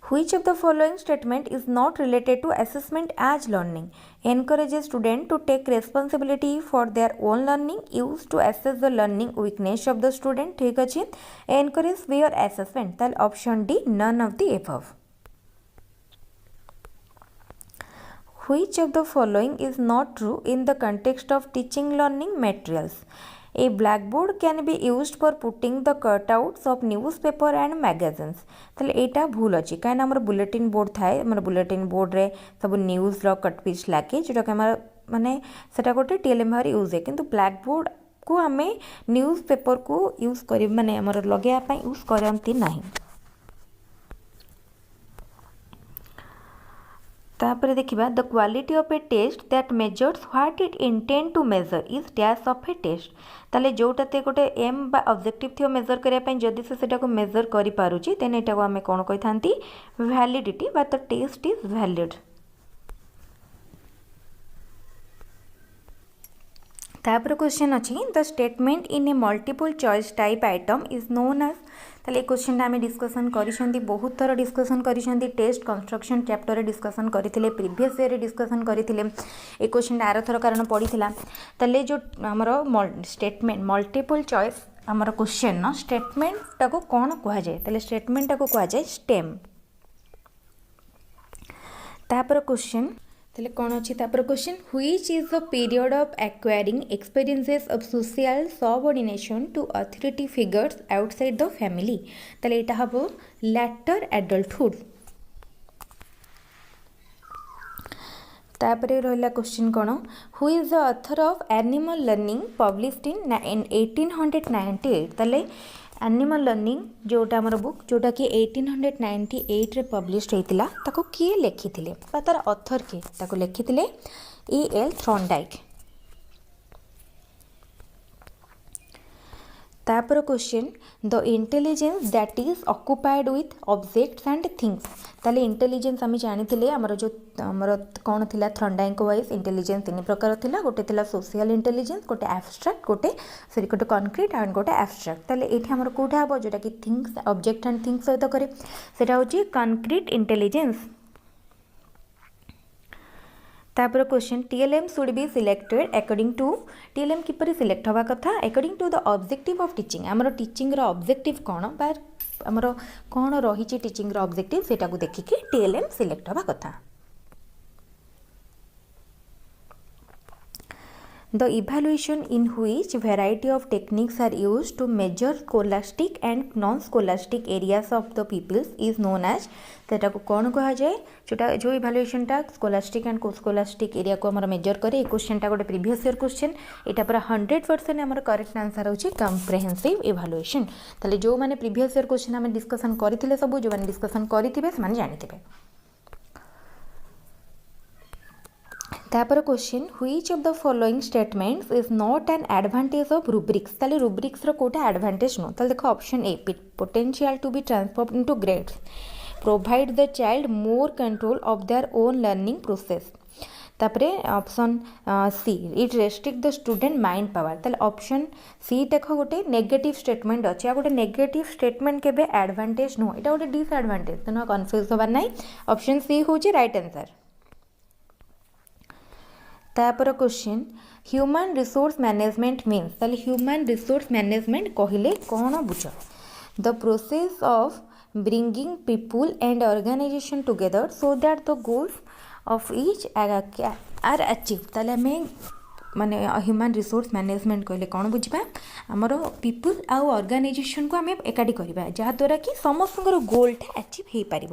Which of the following statement is not related to assessment as learning? Encourages student to take responsibility for their own learning, used to assess the learning weakness of the student. ठीक अछि encourage peer assessment ताल option D none of the above. Which of the following is not true in the context of teaching learning materials? A blackboard can be used for putting the cutouts of newspaper and magazines ताले एटा भूल अच्छी कहीं आम bulletin board थाए आम bulletin board रे सब न्यूज़ कटपिच लगे जोटा कि माने सेटा गोटे टीएलएम भाव यूज है किंतु ब्लैकबोर्ड को आम न्यूज़पेपर को यूज कर माने आमर लगे यूज करती नहीं। तापर देखिबा the quality of a test that measures what it intend to measure is dash of a test ताले जोटाते गोटे एम बा ऑब्जेक्टिव थियो मेजर करिया पई जदि से सेटा को मेजर करि पारुची देन एटा को आमे कोन कहि थांती वैलिडिटी बा द टेस्ट इज वैलिड। तापर क्वेश्चन अच्छी the statement in a multiple choice type item is known as ताले क्वेश्चन आम डिस्कसन करिसेंती बहुत थर डिस्कसन करिसेंती टेस्ट कंस्ट्रक्शन चैप्टर रे डिस्कसन करथिले प्रीवियस ईयर रे डिस्कसन करथिले ए क्वेश्चन आर थर कारण पड़ीथिला ताले जो हमर स्टेटमेंट मल्टीपल चॉइस हमर क्वेश्चन न स्टेटमेंट टाको कोन कहा जाय ताले स्टेटमेंट टाको कहा जाय स्टेम। तापर क्वेश्चन ताले कौन अच्छी तापर question which is the period of acquiring experiences of social subordination to authority figures outside the family ताले एटा हबो लैटर एडल्टहुड। तापरे रहला क्वेश्चन कौन who is the author of animal learning published in 1898 ताले एनिमल लर्निंग जोटा आमर book जोटा कि 1898 रे पब्लिश होइतिला ताको किए लेखिथिले बा तार ऑथर के ताको लेखिथिले E.L. थॉर्नडाइक। तापर question the intelligence that is occupied with objects and things ताले इंटेलिजेंस आम जानी आमर जो आमर कौन थिला थॉर्नडाइक वाइज इंटेलिजेंस तीन प्रकार थिला गोटे थिला सोशल इंटेलिजेंस गोटे एब्स्ट्रैक्ट गोटे सॉरी गोटे कॉन्क्रीट एंड गोटे एब्स्ट्रैक्ट ताले एठी हमर कोठा हबो जोटा कि थिंग्स ऑब्जेक्ट एंड थिंग्स सहित करे सेटा होची कॉन्क्रीट इंटेलिजेंस। तापर question TLM should be selected according to TLM किपरि सिलेक्ट हवा कथा according to the objective of teaching आमर टीचिंग रो ऑब्जेक्टिव कोन बा आमर कोन रही टीचिंग रो ऑब्जेक्टिव सेटा को देखिके टीएलएम सिलेक्ट हवा कथा। The evaluation in which variety of techniques are used to measure scholastic and non-scholastic areas of the pupils is known as सेटा को कौन कहा जाए जोटा जो इवैल्यूएशन टा स्कोलास्टिक एंड कोस्कोलास्टिक एरिया को हमर मेजर करे ए क्वेश्चन टा गोटे प्रीवियस ईयर क्वेश्चन एटा पूरा 100% हमर करेक्ट आंसर होची कम्प्रेहेंसिव इवैल्यूएशन ताले जो माने प्रीवियस ईयर क्वेश्चन हम डिस्कशन करथिले सब जो माने डिस्कशन करथिबे से माने जानिथिबे। तापर question which of the following statements is not an advantage of rubrics ताले रुब्रिक्स रो कोटा एडवांटेज नो ताले देखो option A potential to be transformed into grades provide the child more control of their own learning process तापरे option C it restrict the student mind power ताले option C देखो गोटे नेगेटिव स्टेटमेंट अछि आ गोटे नेगेटिव स्टेटमेंट केबे advantage नो एटा गोटे डिसएडवांटेज तनो कंफ्यूज होबा नै ऑप्शन सी होची राइट आंसर। तापर question human resource management means ताले ह्यूमन रिसोर्स मैनेजमेंट कहले कौन बुझ the process of bringing people and organisation together so that the goals of each are achieve ताले में माने ह्यूमन रिसोर्स मैनेजमेंट कहले कौन बुझा आमर पीपुल आउ ऑर्गेनाइजेशन को आम एकाठी करवा जहाँद्वारा कि समस्त गोलटा अचीव हो पार।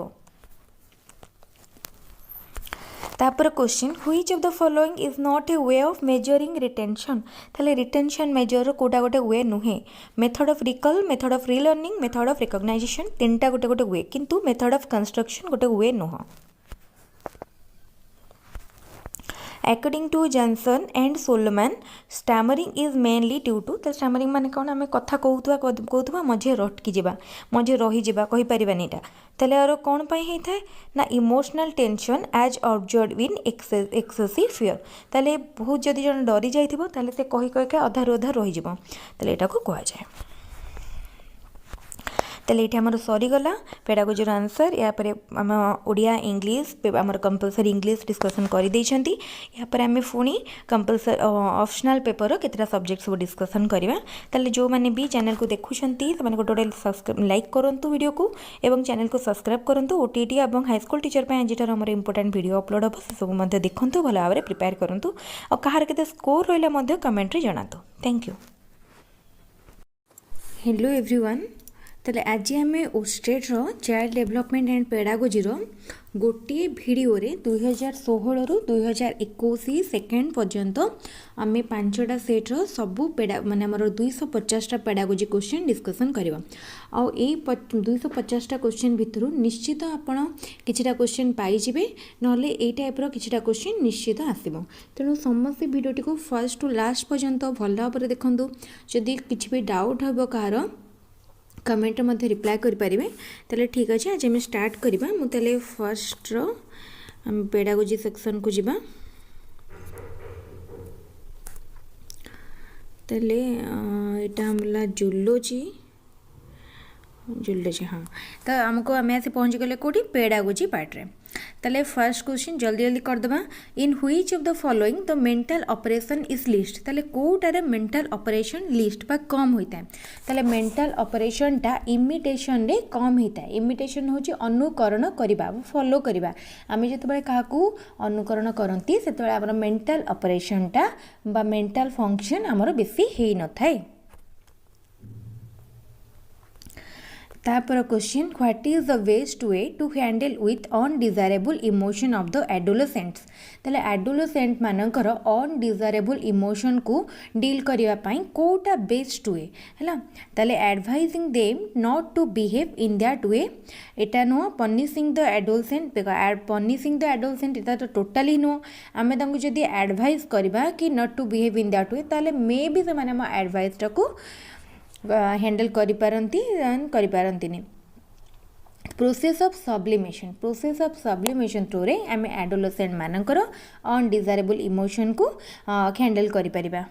तापर question which of the following is not a way of measuring retention ताले रिटेंशन मेजर कोटा गोटे वे नुहे method of recall method of relearning method of recognisation तीनटा गोटे गोटे वे किंतु मेथड ऑफ कंस्ट्रक्शन गोटे वे नुह। According to Johnson and Solomon, stammering is mainly due to तो stammering माने कौन आम कथा कहूथुवा मझे रटकी जावा मझे रही जावा कहि परिबानी एटा तले आरो कौन पाई हे थाए ना emotional tension as observe in excessive fear तले बहुत जदि जन डरी जाइथिबो तले से कहि कहि के अधार अधार रही जिवो तले एटा को कहा जाय। ताले ये आमर सरीगला पेडागोजी आंसर या आम ओडिया इंग्लिश आमर कंपलसरी इंग्लिश डिस्कसन कर यापर आम पुणी कंपलसरी ऑप्शनल पेपर केतटा सब्जेक्ट सब डिस्कसन करवा ताले जो मैंने भी चैनल को देखुंत गोटे गोटे लाइक करूँ वीडियो को एवं चैनल को सब्सक्राइब करूँ ओटीटी और हाईस्कूल टीचर आज आम इंपोर्टेंट वीडियो अपलोड हम से सब देखूँ भल भाव में प्रिपेयर करूँ और कहार केते स्कोर रहा कमेंट रे जनातु। Thank you. Hello everyone. ताले आज आम OSSTET child development and pedagogy गोटे भिडियो 2016 रु 2021 सेकेंड पर्यंत आम पांचटा सेट्र सबू माने आमर 250टा पेडागोजी क्वेश्चन डिस्कसन करवा। आउ 250टा क्वेश्चन भितर निश्चित आपण किछिटा क्वेश्चन पाइबे नले एई टाइप रो किछिटा क्वेश्चन निश्चित आसीबो। तेणु समस्त भिडियोटी को फर्स्ट टू लास्ट पर्यंत भल भाव देखंतु। जदि किछि भी डाउट हबो कार कमेंट मध्य रिप्लाई करें ताले ठीक अच्छे। आज आम स्टार्ट करवा। मुझे फर्स्ट पेडागोजी सेक्शन को जीवा। ताले एटा हमला जूलॉजी हाँ। तो आमको आम आसी पहुँच गले कौटी पेडागोजी पार्ट रे। ताले फर्स्ट क्वेश्चन जल्दी जल्दी करदबा। In which of the following the mental operation is list. ताले कोटारे मेंटल ऑपरेशन लिस्ट बा कम होता है। ताले मेंटल ऑपरेशन टा इमिटेशन रे कम होता है। इमिटेशन होची अनुकरण करिबा फॉलो करिबा। आमे जतबे काहाकू अनुकरण करंती सेतबे हमर मेंटल ऑपरेशन टा बा मेंटल फंक्शन हमर बेसी हेई न थाए। तापर question what is the best way to handle with undesirable emotion of the adolescents. ताले एडोलेसेंट मानकर अनडिजायरेबल इमोशन को डील करिया पई कोटा बेस्ट वे हैला। ताले advising them not to behave in that way एटा नो punishing the adolescent. Punishing the adolescent एटा तो टोटली नो। आमे तांको जदी एडवाइस करबा कि not to behave in that way ताले मे बी से माने हम एडवाइस टा को हैंडल करि पारंती। प्रोसेस ऑफ सब्लिमेशन थ्रू रे आम एडोलेसेंट मानकर अनडिजायरेबल इमोशन को हैंडल करि परिबा।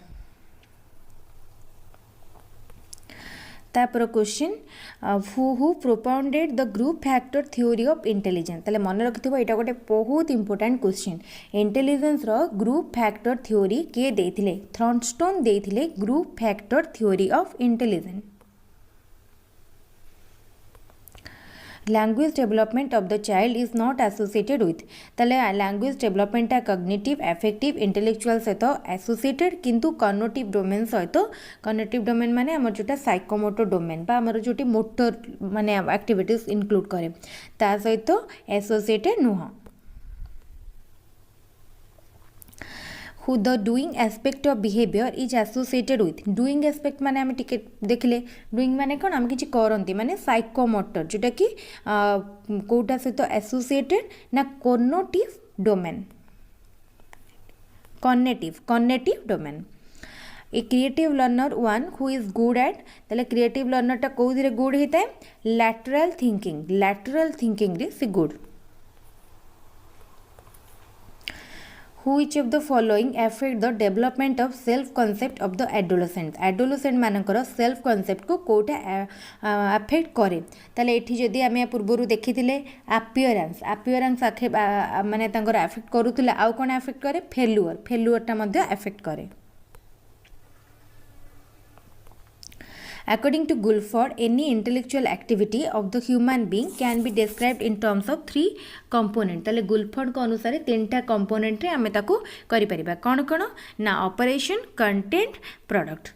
तापर question who propounded the group factor theory of intelligence. ताले मन रखिथिबो एटा गोटे बहुत इंपोर्टेंट क्वेश्चन। इंटेलिजेंस रो ग्रुप फैक्टर थ्योरी के देथिले थॉर्नस्टोन देथिले group factor theory of intelligence. Language development of the child is not associated with. ताले language development cognitive affective intellectual सहित एसोसिएटेड किंतु कॉग्निटिव डोमेन सहित कॉग्निटिव डोमेन माने हमर जोटा साइकोमोटर डोमेन बा हमर जोटी मोटर माने एक्टिविटीज इंक्लूड करे ता सहित एसोसिएटेड नुह। who the doing aspect of behavior is associated with। doing aspect माने आम टिके देखले doing माने कौन आम किसी करती माने साइकोमोटर जोटा कि कोटा सहित एसोसिएटेड ना cognitive domain cognitive domain. A creative learner one who is good at. ताले क्रिएटिव लर्नर टा कोथिरे गुड होता है लैटरल थिंकिंग रे से good. Which of the following affect the development of self concept of the adolescent। adolescent मानकर self concept को Kota affect करे। ताले एठी जदी आमे पूर्वरु देखिथिले अपीयरेंस माने तांकर अफेक्ट करूथिले आउ कोन अफेक्ट करे फेल्युअर टा मध्ये अफेक्ट करे। According to Guilford, any intellectual activity of the human being can be described in terms of 3 component। ताले गुलफोर्ड को अनुसार 3टा कंपोनेंट रे आमे ताको करि परिबा कोन ना operation content product.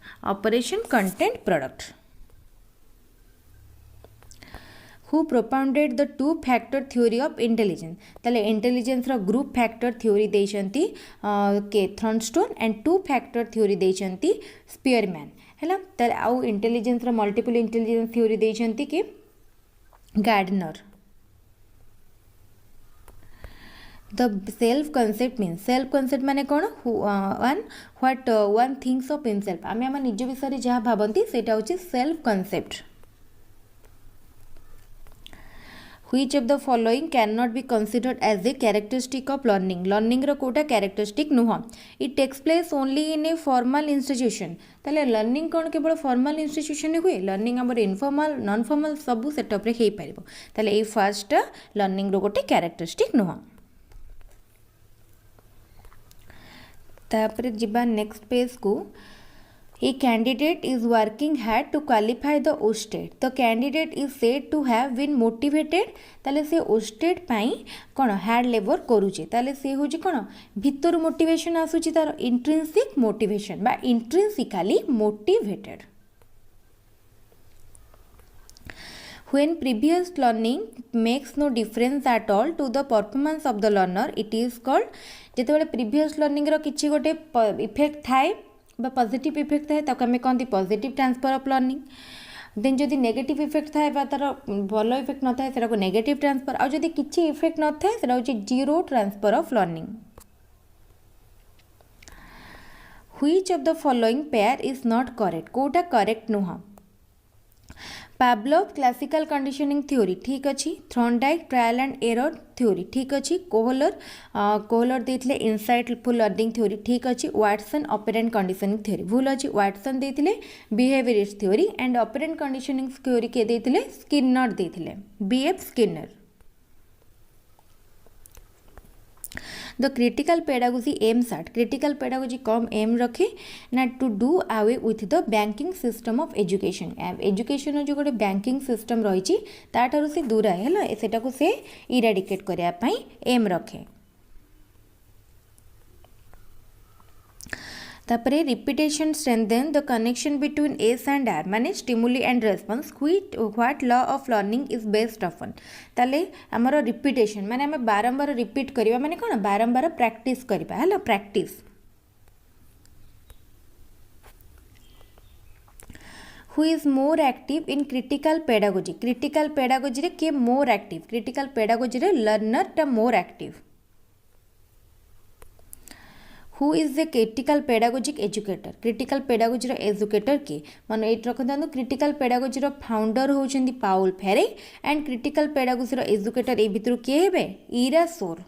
Who propounded the 2-factor theory of intelligence। ताले इंटेलिजेंस रो ग्रुप फैक्टर थ्योरी देइछंती के थॉर्नस्टोन एंड 2-factor थ्योरी देइछंती स्पीयरमैन हैला। ताले आउ इंटेलिजेंस रो मल्टीपल इंटेलिजेंस थ्योरी देइछंती के गार्डनर। द सेल्फ कॉन्सेप्ट माने कोन what one thinks of himself. आमे हम निज विषय जहाँ भाबंती सेटा होची self concept. Which of the following cannot be considered as a characteristic of learning। Learning रो कोटा कैरेक्टरिस्टिक नुह। It takes place only in a formal institution. ताले लर्निंग कौन केवल फॉर्मल इंस्टीट्यूशन हुए लर्निंग हमर इनफॉर्मल नॉन फॉर्मल सबू setup रे हेई परिबो। ताले ए फर्स्ट लर्निंग रो गोटे कैरेक्टरिस्टिक नुह। तापर जिबा नेक्स्ट पेज को A candidate is working hard to qualify the Osstet। The candidate is said to have been motivated। ताले से Osstet पाई कौन हार्ड लेबर करुचे ताले से होची कौन भितर मोटिवेशन आसुची तार इंट्रिंसिक मोटिवेशन बा intrinsically motivated. When previous learning makes no difference at all to the performance of the learner, it is called जेतेबेले previous learning रो किछि गोटे इफेक्ट थाए बा पॉजिटिव इफेक्ट थाए ताको आमे कहंती positive transfer of learning then जदि नेगेटिव इफेक्ट थाए बा तार भलो इफेक्ट न थाए सेटा को नेगेटिव ट्रांसफर आ जदि किछि इफेक्ट न थाए सेटा होची zero transfer of learning Which of the following pair is not correct? कोटा करेक्ट नुह Pavlov classical conditioning theory ठीक अच्छी Thorndike trial and error theory ठीक अच्छी कोहलर देथिले इनसाइटफुल लर्निंग थ्योरी ठीक अच्छी वाटसन ऑपरेंट कंडीशनिंग थ्योरी भूल अच्छी वाटसन देथिले behaviourist theory and operant conditioning theory के देथिले स्किनर देथिले BF Skinner The critical pedagogy aims at critical pedagogy कम aim रखे ना to do away with the banking system of education education जो गोटे banking system रही ताठारु से दूर है सेटा को से इराडिकेट करया पई एम रखे तापरे repetition strengthen the connection between S and R माने stimuli and response what law of learning is based on ताले हमर रिपीटेशन माने हम बारंबार रिपीट करबा माने कोन बारंबार प्रैक्टिस करबा हला practice who is more active in critical pedagogy रे के more active critical pedagogy रे learner ता more active Who is the critical pedagogic educator? Critical pedagogy रो एजुकेटर के मन एट रखंतानु critical pedagogy रो फाउंडर होचंदी Paulo Freire and critical pedagogy रो एजुकेटर ए भितरु के हेबे इरा सोर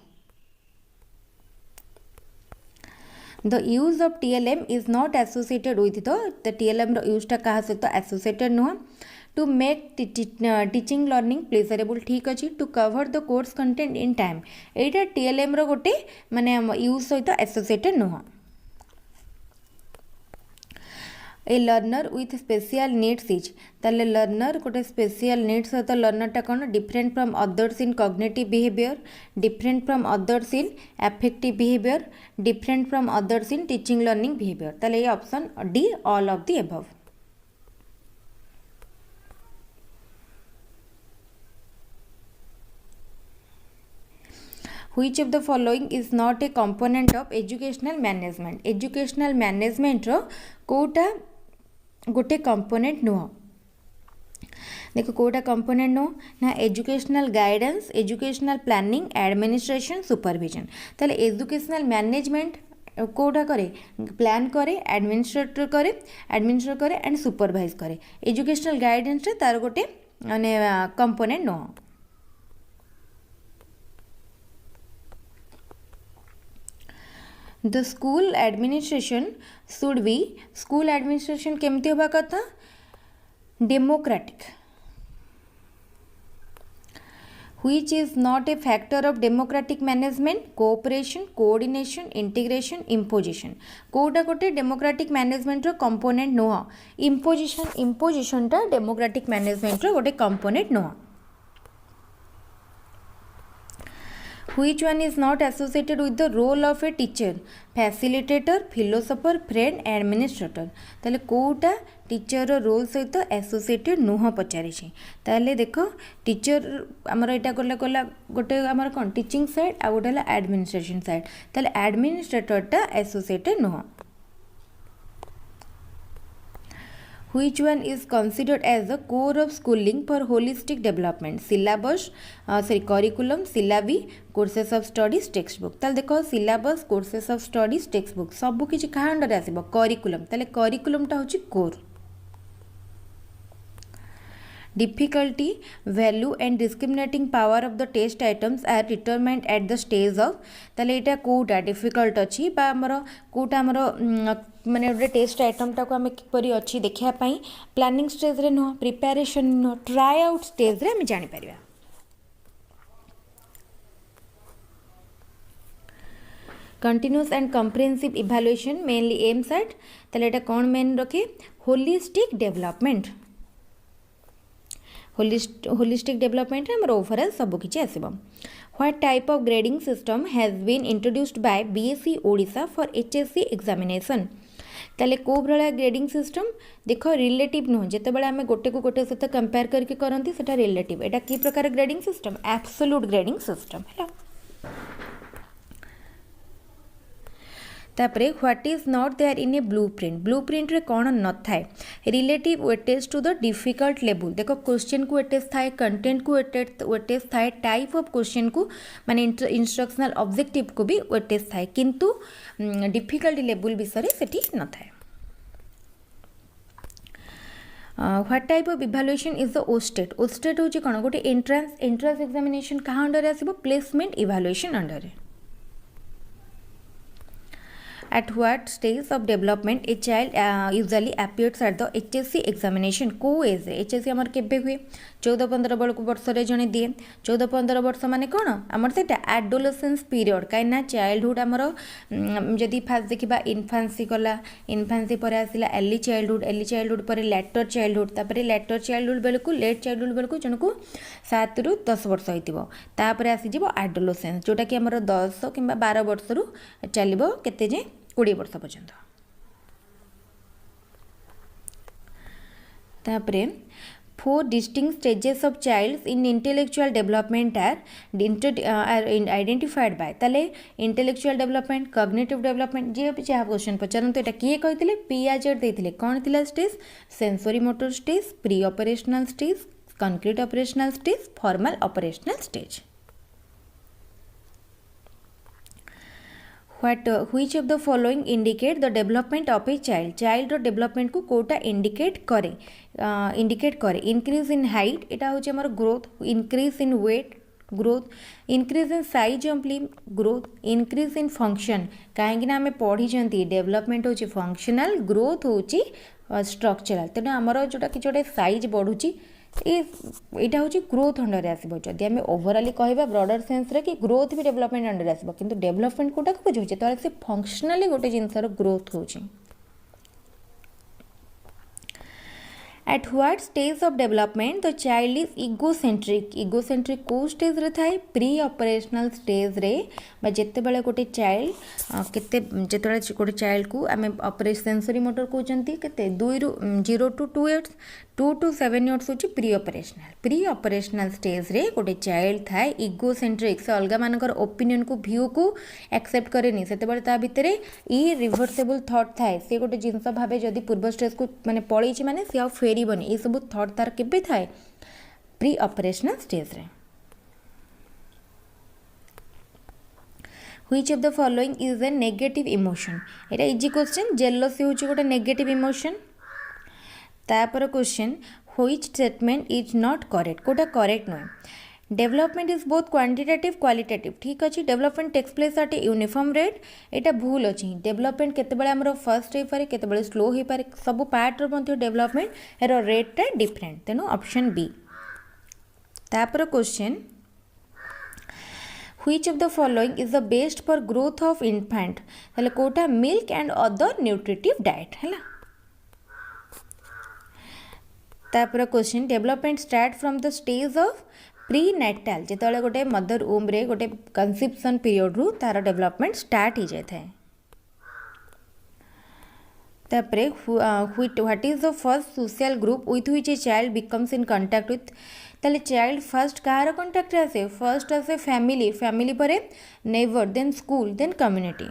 The use of TLM is not associated with the TLM रो यूज टा कहा सहित associated नुह to make teaching learning pleasurable ठीक अच्छी to cover the course content in time Etah TLM रो गोटे माने यूज सहित associated नुह a learner with special needs is ताले लर्नर गोटे स्पेशल नीड्स सहित लर्नर टा कौन different from others in cognitive behaviour different from others in affective behaviour different from others in teaching learning behaviour ताले ये option D all of the above Which of the following is not a component of educational management? Educational management रो कोटा गोटे component नुह देखो Kota component नुह ना educational guidance, educational planning, administration, supervision ताले educational management Kota करे plan करे एडमिनिस्ट्रेटर करे and supervise करे एजुकेशनल गाइडेंस रे तार गोटे माने कंपोनेंट नुह The school administration should be school administration केमती होबा कथा democratic which is not a factor of democratic management cooperation coordination integration imposition Kota गोटे democratic management रो component नुह imposition टा democratic management रो गोटे component नुह Which one is not associated with the role of a teacher? Facilitator, philosopher, friend, administrator. ताले Kota teacher रो role सहित associated नुह पचारि छी ताले देखो टीचर हमर एटा कोला गोटे हमर कोन टीचिंग साइड आ गोटे एडमिनिस्ट्रेशन साइड ताले एडमिनिस्ट्रेटर टा एसोसिएटेड नुह Which one is considered as the core of schooling for holistic development? Syllabus, curriculum, syllabi, courses of studies, textbook. ताले देखो syllabus, courses of studies, textbook. सब किछि कहा अंडर आसीबो curriculum. ताले curriculum टा होछि core. Difficulty, value and discriminating power of the test items are determined at the stage of ताले एटा Kota difficult अछि बा हमरो कोटा हमरो माने गोटे टेस्ट आइटम टाको आम किपरि अच्छी देखा प्लानिंग स्टेज रे नुह प्रिपेरेशन नुह ट्राई आउट स्टेज रे आम जानि परिबा continuous and comprehensive evaluation mainly aims at ताले एटा कोन मेन रखे होलिस्टिक डेवलपमेंट होलिस्टिक डेवलपमेंट हमर ओवरऑल सब किछि आसीबो What type of grading system has been introduced by BSc Odisha for HSC examination? ताले को भाया ग्रेडिंग सिस्टम देख रिलेटिव नुह जिते आम गोटे को गोटे सहित कंपेयर करके करती सेटा रिलेटिव एटा कि प्रकार grading system absolute grading system है। तापरे what is not there in a blue print रे कौन न थाए relative weightage to the difficult level देख क्वेश्चन को वेटेज थाए कंटेंट को वेटेज थाए टाइप ऑफ क्वेश्चन को माने इंस्ट्रक्शनल ऑब्जेक्टिव को भी वेटेज थाए किंतु डिफिकल्ट लेवल विषय सेठी न थाए। What type of evaluation is the OSSTET OSSTET होची कोन गोटे एंट्रेंस एग्जामिनेशन कहाँ अंडर आसीबो placement evaluation under. At what stage of development a child usually appears at the HSC examination को एज HSC आमर केबे हुए 14-15 वर्ष जड़े दिए 14-15 वर्ष माने कौन आमर से एडोलेसेंस पीरियड कहीं चाइल्डहुड आमर जदि फास्ट देखा इनफान्सी गला इनफान्सी पर आसला एर्ली चाइल्डहुड पर लेटर चाइल्डहुड तापर लेटर चाइल्डहुड बेलू लेट चाइल्डहुड बेलू जन को 7 ରୁ 10 वर्ष होतापर आसीज एडोलेसेंस जोटा कि आमर 10 कि 12 वर्ष रु चलो केते जे 20 वर्ष पर्यंत। तापरे 4 distinct stages of child's in intellectual development are identified by ताले intellectual development cognitive development जे भी चाहे क्वेश्चन पचारंतु एटा किए कहते पियाजेट देथिले कौन थिला stage sensory motor stage pre operational stage concrete operational stage formal operational stage. which of the following indicate the development of a child रो development को Kota indicate करे increase in height एटा होचे हमर growth increase in weight growth increase in size of limb growth increase in function कहीं ना आम पढ़ी development होची फंक्शनल ग्रोथ होची स्ट्रक्चरल तेणु आमर जोटा कि जोटे साइज बढ़ुची यहाँ हूँ ग्रोथ अंडर आसो जदि आम ओभराली कह ब्रॉडर सेंस रे कि ग्रोथ भी डेवलपमेंट अंडर आसो किंतु डेवलपमेंट कोटा को बुझे तो से फंक्शनली गोटे जिनसर ग्रोथ होची। At what stage of development the child is egocentric को स्टेज रे थाए प्री ऑपरेशनल स्टेज रे बा जेते बेले गोटे चाइल्ड केते जेते बेले गोटे चाइल्ड को आमे ऑपरेशन सेंसरी मोटर कहउचंती केते 2 ରୁ 0 to 2 इयर्स 2 to 7 इयर्स होची प्री ऑपरेशनल स्टेज रे गोटे चाइल्ड थाए इगोसेंट्रिक से अलगा मानकर ओपिनियन को व्यू को एक्सेप्ट करेनी सेते बेले ता भितरे इरिवर्सिबल थॉट थाए से गोटे जिंस भाबे जदी पूर्व स्टेज को माने पळीची माने से आ फेरीबनी ये सब थॉट तार केबे थाए प्री ऑपरेशनल स्टेज रे। Which of the following is a negative emotion एटा इजी क्वेश्चन जेलसी होची गोटे नेगेटिव इमोशन। तापर question which statement is not correct कोटा करेक्ट नुहे development is both quantitative qualitative ठीक अच्छे development takes place at uniform rate एटा भूल अच्छी डेवलपमेंट केतेबेले हमर फर्स्ट हो पारे केतेबेले स्लो हो पारे सब पार्ट रो मध्ये डेवलपमेंट एरो रेट टा डिफरेंट तेनो ऑप्शन बी। तापर question which of the following is the best for growth of infant ताले कोटा milk and other nutritive diet हैला। तापर question development start from the stage of prenatal जिते गोटे mother वोम रे गोटे कंसेप्शन पीरियड रु तार डेवलपमेंट स्टार्ट हो जाए। तापरे what is the first social group with which a child becomes in contact with ताले चाइल्ड फर्स्ट कार कांटेक्ट आसे फर्स्ट आसे फैमिली पर neighbour then school then community.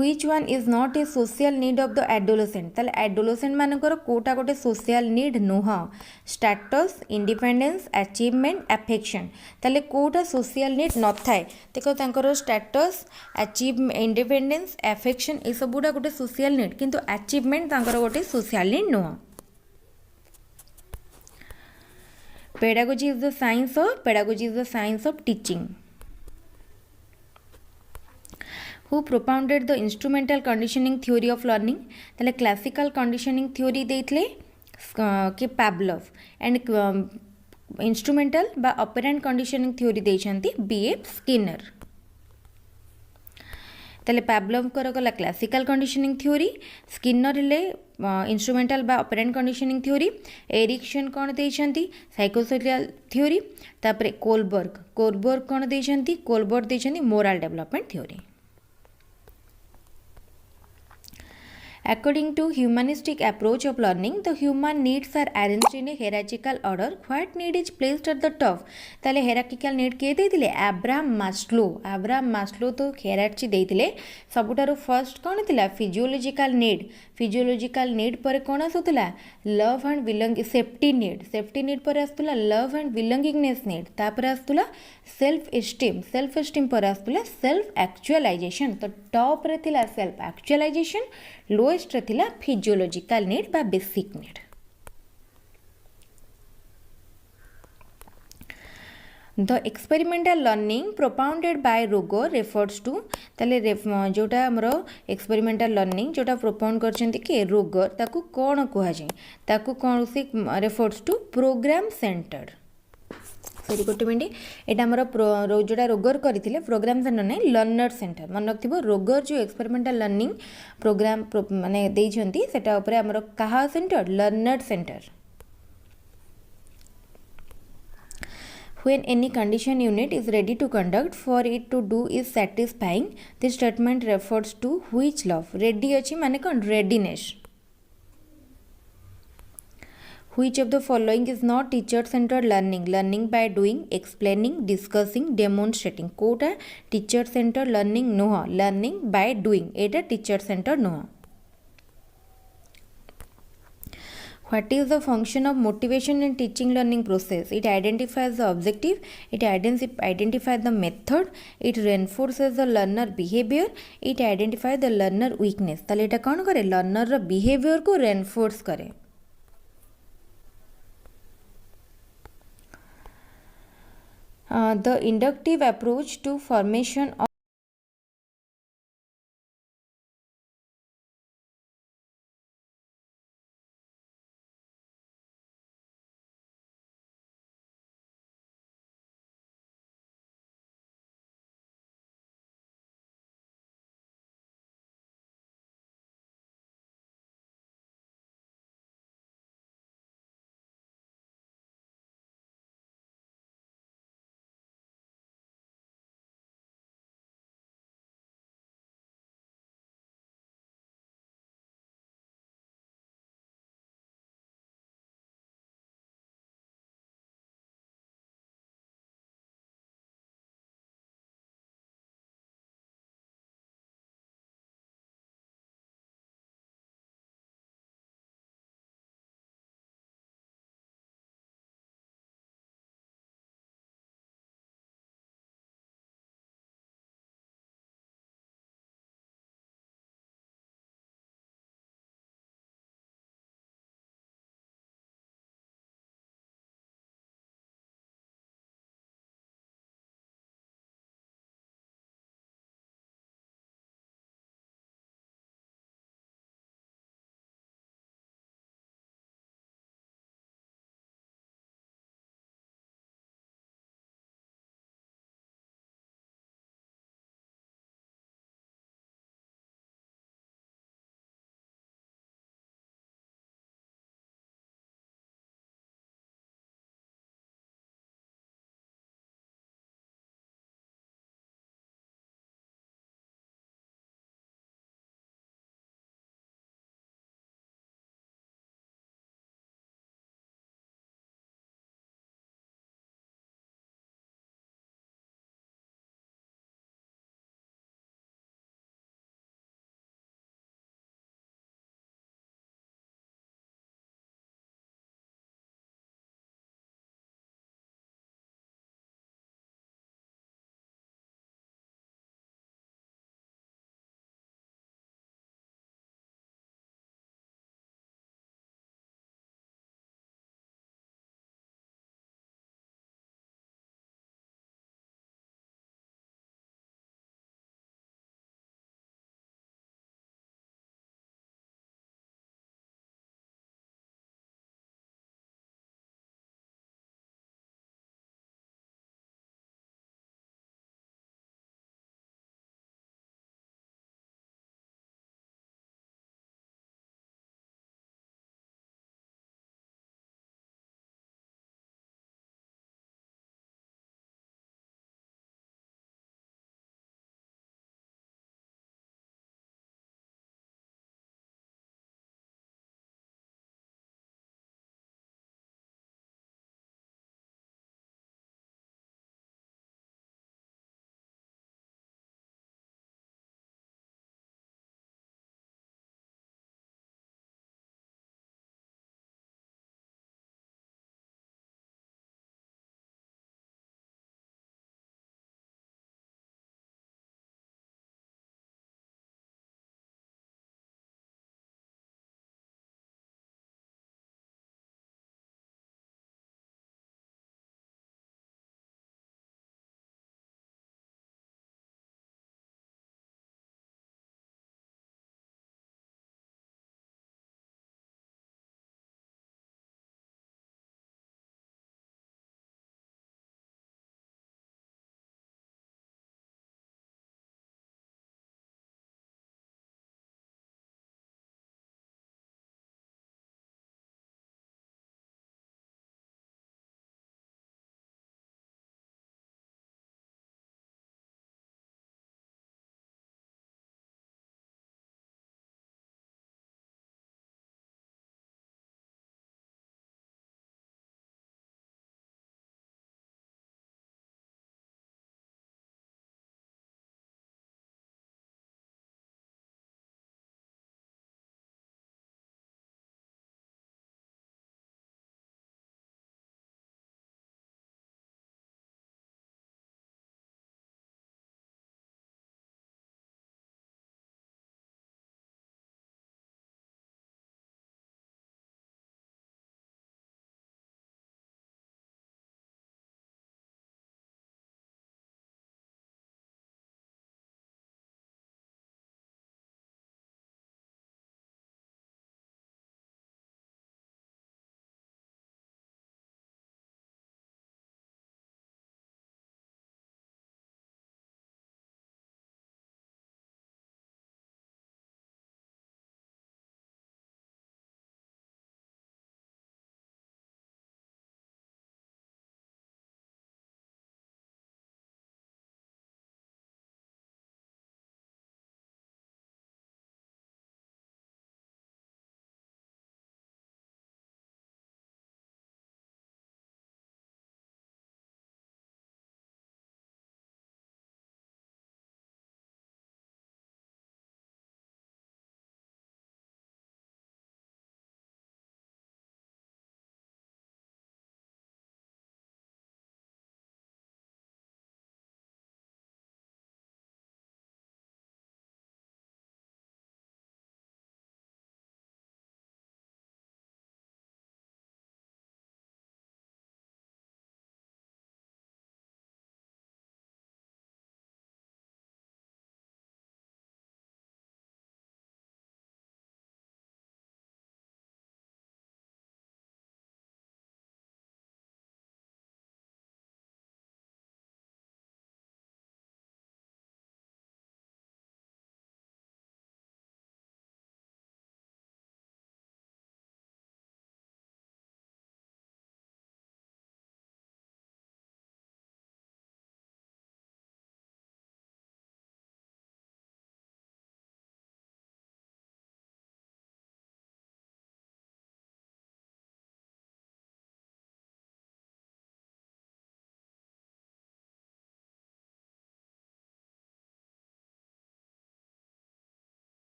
Which one is not a social need of the adolescent ताले adolescent मानकर कोटा गोटे social need नुह status independence achievement affection ताले कोटा social need न थाए देखो तांकर status achievement independence affection ये सब गुड़ा गोटे social need किंतु achievement तांकर गोटे social need नुह। Pedagogy is the science of teaching. Who propounded the instrumental conditioning theory of learning ताले classical conditioning theory देइथले कि Pavlov and instrumental बा operant conditioning theory देइछंती B.F. Skinner ताले Pavlov कर गला classical conditioning theory Skinner ले instrumental बा operant conditioning theory Erikson कौन देइछंती psychosocial theory तापरे कोलबर्ग कौन देइछंती Kohlberg देइछंती moral development theory। According to humanistic approach of learning, the human needs are arranged in a hierarchical order. What need is placed at the top? ताले hierarchical need किए देइतिले Abraham Maslow तो hierarchy देइतिले सबुठारु first कौन थिला physiological need पर कौन आसुतला love and belong safety need पर आसुतला लव एंड बिलोंगिंगनेस नीड तापर आसुतला सेल्फ एस्टीम पर आसुतला सेल्फ एक्चुअलाइजेशन तो टॉप रे थिला सेल्फ एक्चुअलाइजेशन लोएस्ट रे थिला फिजियोलॉजिकल नीड बा basic need The experimental learning propounded by Roger refers to ताले जोटा हमर experimental learning जोटा propound करछन्ती कि रोगर ताकू कोन कुहा जाय ताकू कोन से refers to program centered sorry गोटे मिनट एटा हमर जोटा रोगर करथिले प्रोग्राम सेंटर नै लर्नर सेंटर मन रखथिबो रोगर जो एक्सपेरिमेंटल लर्निंग प्रोग्राम माने देइछन्ती सेटा ऊपर हमर कहा centre learner centre When any condition unit is ready to conduct, for it to do is satisfying. This statement refers to which love? Ready अछि माने कोन readiness. Which of the following is not teacher centered learning? Learning by doing, explaining, discussing, demonstrating. Kota teacher centered learning नुह learning by doing Etah teacher centered नुह What is the function of motivation in teaching learning process? It identifies the objective, it identifies the method, it reinforces the learner behavior, it identifies the learner weakness. ताले एटा कौन करे learner रा behavior को reinforce करे The inductive approach to formation of